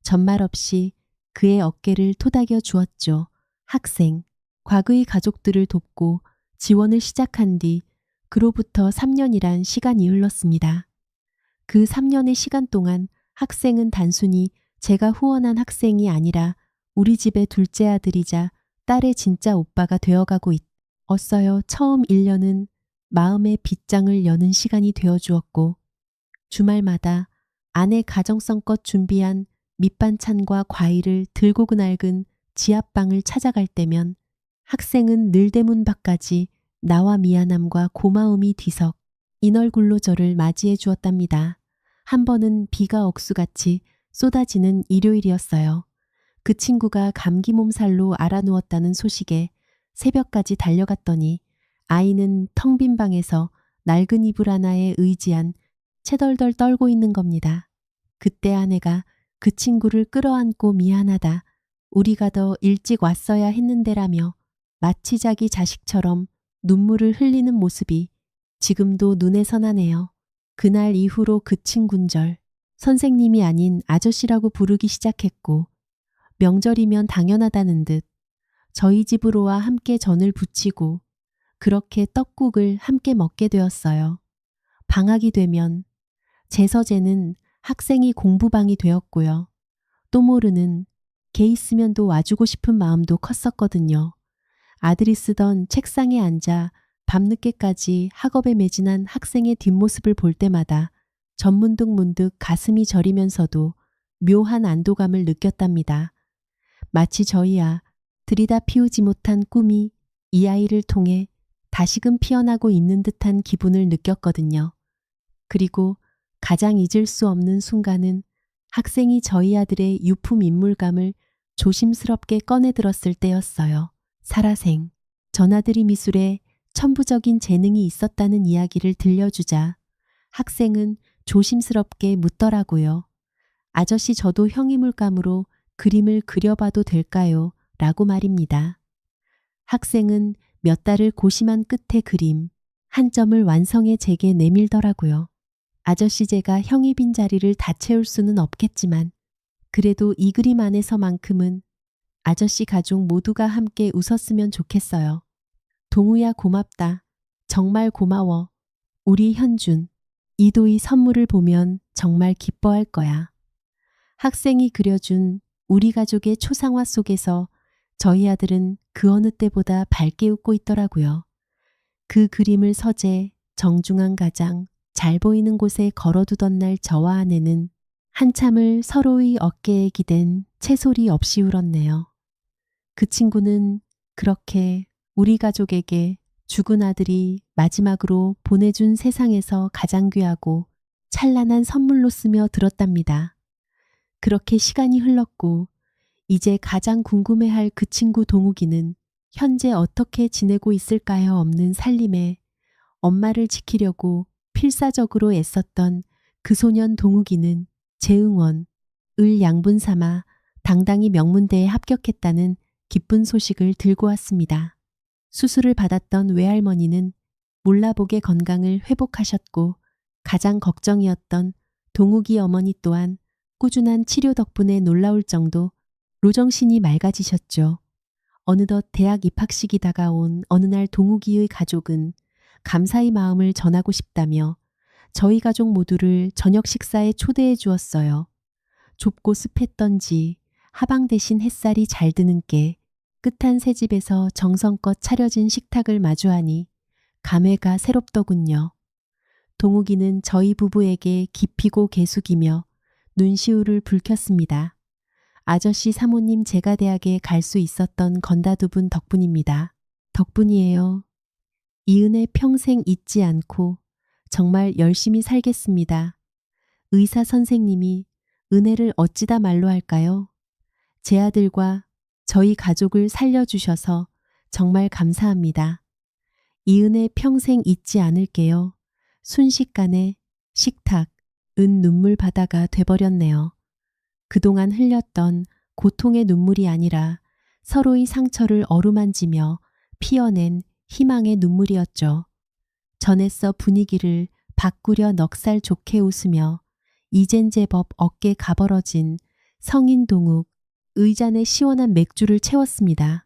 Speaker 1: 전말 없이 그의 어깨를 토닥여 주었죠. 학생, 과거의 가족들을 돕고 지원을 시작한 뒤 그로부터 3년이란 시간이 흘렀습니다. 그 3년의 시간 동안 학생은 단순히 제가 후원한 학생이 아니라 우리 집의 둘째 아들이자 딸의 진짜 오빠가 되어가고 있었어요. 처음 1년은 마음의 빗장을 여는 시간이 되어주었고 주말마다 아내 가정성껏 준비한 밑반찬과 과일을 들고 그날근 지하방을 찾아갈 때면 학생은 늘 대문 밖까지 나와 미안함과 고마움이 뒤석 인 얼굴로 저를 맞이해 주었답니다. 한 번은 비가 억수같이 쏟아지는 일요일이었어요. 그 친구가 감기 몸살로 알아누웠다는 소식에 새벽까지 달려갔더니 아이는 텅 빈 방에서 낡은 이불 하나에 의지한 채덜덜 떨고 있는 겁니다. 그때 아내가 그 친구를 끌어안고 미안하다. 우리가 더 일찍 왔어야 했는데라며 마치 자기 자식처럼 눈물을 흘리는 모습이 지금도 눈에 선하네요. 그날 이후로 그 친군절 선생님이 아닌 아저씨라고 부르기 시작했고 명절이면 당연하다는 듯 저희 집으로와 함께 전을 부치고 그렇게 떡국을 함께 먹게 되었어요. 방학이 되면 제 서재는 학생이 공부방이 되었고요. 또 모르는 걔 있으면 또 와주고 싶은 마음도 컸었거든요. 아들이 쓰던 책상에 앉아 밤늦게까지 학업에 매진한 학생의 뒷모습을 볼 때마다 전문득문득 가슴이 저리면서도 묘한 안도감을 느꼈답니다. 마치 저희야 들이다 피우지 못한 꿈이 이 아이를 통해 다시금 피어나고 있는 듯한 기분을 느꼈거든요. 그리고 가장 잊을 수 없는 순간은 학생이 저희 아들의 유품 인물감을 조심스럽게 꺼내 들었을 때였어요. 살아생, 전아들이 미술에 천부적인 재능이 있었다는 이야기를 들려주자 학생은 조심스럽게 묻더라고요. 아저씨 저도 형이물감으로 그림을 그려봐도 될까요? 라고 말입니다. 학생은 몇 달을 고심한 끝에 그림 한 점을 완성해 제게 내밀더라고요. 아저씨 제가 형이 빈 자리를 다 채울 수는 없겠지만 그래도 이 그림 안에서만큼은 아저씨 가족 모두가 함께 웃었으면 좋겠어요. 동우야 고맙다. 정말 고마워. 우리 현준. 이도희 선물을 보면 정말 기뻐할 거야. 학생이 그려준 우리 가족의 초상화 속에서 저희 아들은 그 어느 때보다 밝게 웃고 있더라고요. 그 그림을 서재 정중한 가장 잘 보이는 곳에 걸어두던 날 저와 아내는 한참을 서로의 어깨에 기댄 채소리 없이 울었네요. 그 친구는 그렇게 우리 가족에게 죽은 아들이 마지막으로 보내준 세상에서 가장 귀하고 찬란한 선물로 쓰며 들었답니다. 그렇게 시간이 흘렀고 이제 가장 궁금해할 그 친구 동욱이는 현재 어떻게 지내고 있을까요? 없는 살림에 엄마를 지키려고 필사적으로 애썼던 그 소년 동욱이는 재응원, 을 양분 삼아 당당히 명문대에 합격했다는 기쁜 소식을 들고 왔습니다. 수술을 받았던 외할머니는 몰라보게 건강을 회복하셨고 가장 걱정이었던 동욱이 어머니 또한 꾸준한 치료 덕분에 놀라울 정도 로정신이 맑아지셨죠. 어느덧 대학 입학식이 다가온 어느 날 동욱이의 가족은 감사의 마음을 전하고 싶다며 저희 가족 모두를 저녁 식사에 초대해 주었어요. 좁고 습했던지 하방 대신 햇살이 잘 드는 게 끝한 새 집에서 정성껏 차려진 식탁을 마주하니 감회가 새롭더군요. 동욱이는 저희 부부에게 깊이고 개숙이며 눈시울을 붉혔습니다. 아저씨 사모님 제가 대학에 갈 수 있었던 건다 두 분 덕분입니다. 덕분이에요. 이 은혜 평생 잊지 않고 정말 열심히 살겠습니다. 의사 선생님이 은혜를 어찌다 말로 할까요? 제 아들과 저희 가족을 살려주셔서 정말 감사합니다. 이 은혜 평생 잊지 않을게요. 순식간에 식탁, 은 눈물 바다가 돼버렸네요. 그동안 흘렸던 고통의 눈물이 아니라 서로의 상처를 어루만지며 피어낸 희망의 눈물이었죠. 전에서 분위기를 바꾸려 넉살 좋게 웃으며 이젠 제법 어깨 가버러진 성인 동욱 의잔에 시원한 맥주를 채웠습니다.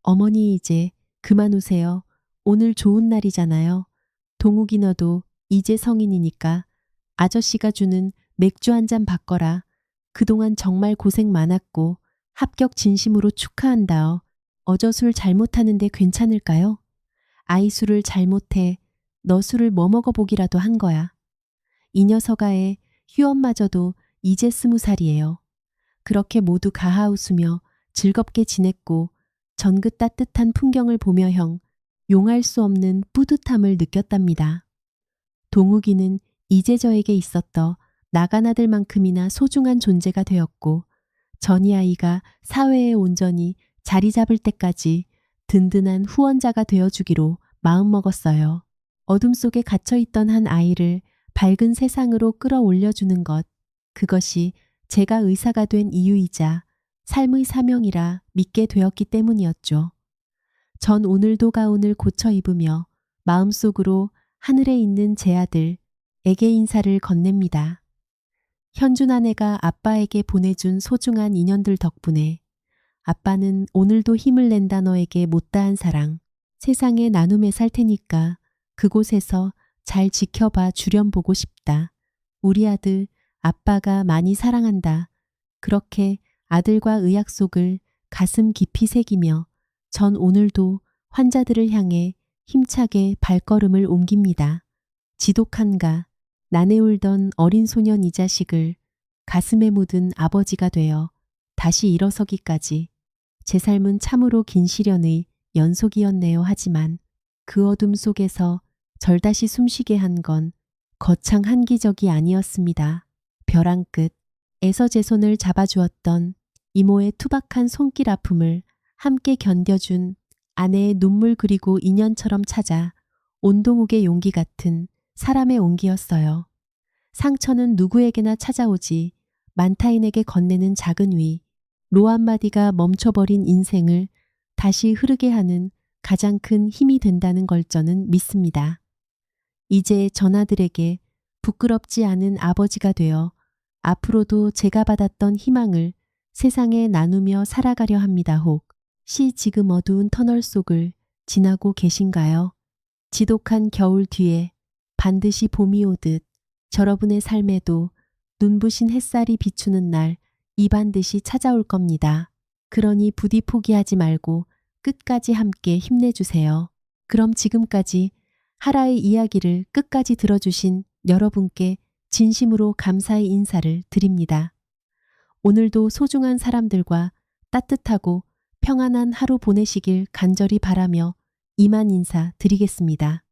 Speaker 1: 어머니 이제 그만 우세요. 오늘 좋은 날이잖아요. 동욱이 너도 이제 성인이니까 아저씨가 주는 맥주 한 잔 바꿔라. 그동안 정말 고생 많았고 합격 진심으로 축하한다어. 어저 술 잘못하는데 괜찮을까요? 아이 술을 잘못해 너 술을 뭐 먹어보기라도 한 거야. 이 녀석아의 휴엄마저도 이제 20살이에요. 그렇게 모두 가하 웃으며 즐겁게 지냈고 전그 따뜻한 풍경을 보며 형 용할 수 없는 뿌듯함을 느꼈답니다. 동욱이는 이제 저에게 있었던 나간 아들만큼이나 소중한 존재가 되었고 전이 아이가 사회에 온전히 자리 잡을 때까지 든든한 후원자가 되어주기로 마음먹었어요. 어둠 속에 갇혀있던 한 아이를 밝은 세상으로 끌어올려주는 것, 그것이 제가 의사가 된 이유이자 삶의 사명이라 믿게 되었기 때문이었죠. 전 오늘도 가운을 고쳐 입으며 마음속으로 하늘에 있는 제 아들에게 인사를 건넵니다. 현준 아내가 아빠에게 보내준 소중한 인연들 덕분에 아빠는 오늘도 힘을 낸다 너에게 못다한 사랑, 세상에 나눔에 살 테니까 그곳에서 잘 지켜봐 주렴 보고 싶다. 우리 아들, 아빠가 많이 사랑한다. 그렇게 아들과 약속을 가슴 깊이 새기며 전 오늘도 환자들을 향해 힘차게 발걸음을 옮깁니다. 지독한가 난에 울던 어린 소년 이 자식을 가슴에 묻은 아버지가 되어 다시 일어서기까지 제 삶은 참으로 긴 시련의 연속이었네요. 하지만 그 어둠 속에서 절 다시 숨쉬게 한 건 거창 한 기적이 아니었습니다. 벼랑 끝에서 제 손을 잡아주었던 이모의 투박한 손길 아픔을 함께 견뎌준 아내의 눈물 그리고 인연처럼 찾아 온동욱의 용기 같은 사람의 온기였어요. 상처는 누구에게나 찾아오지 만타인에게 건네는 작은 로 한마디가 멈춰버린 인생을 다시 흐르게 하는 가장 큰 힘이 된다는 걸 저는 믿습니다. 이제 전아들에게 부끄럽지 않은 아버지가 되어 앞으로도 제가 받았던 희망을 세상에 나누며 살아가려 합니다. 혹시 지금 어두운 터널 속을 지나고 계신가요? 지독한 겨울 뒤에 반드시 봄이 오듯 여러분의 삶에도 눈부신 햇살이 비추는 날이 반드시 찾아올 겁니다. 그러니 부디 포기하지 말고 끝까지 함께 힘내주세요. 그럼 지금까지 하라의 이야기를 끝까지 들어주신 여러분께 진심으로 감사의 인사를 드립니다. 오늘도 소중한 사람들과 따뜻하고 평안한 하루 보내시길 간절히 바라며 이만 인사 드리겠습니다.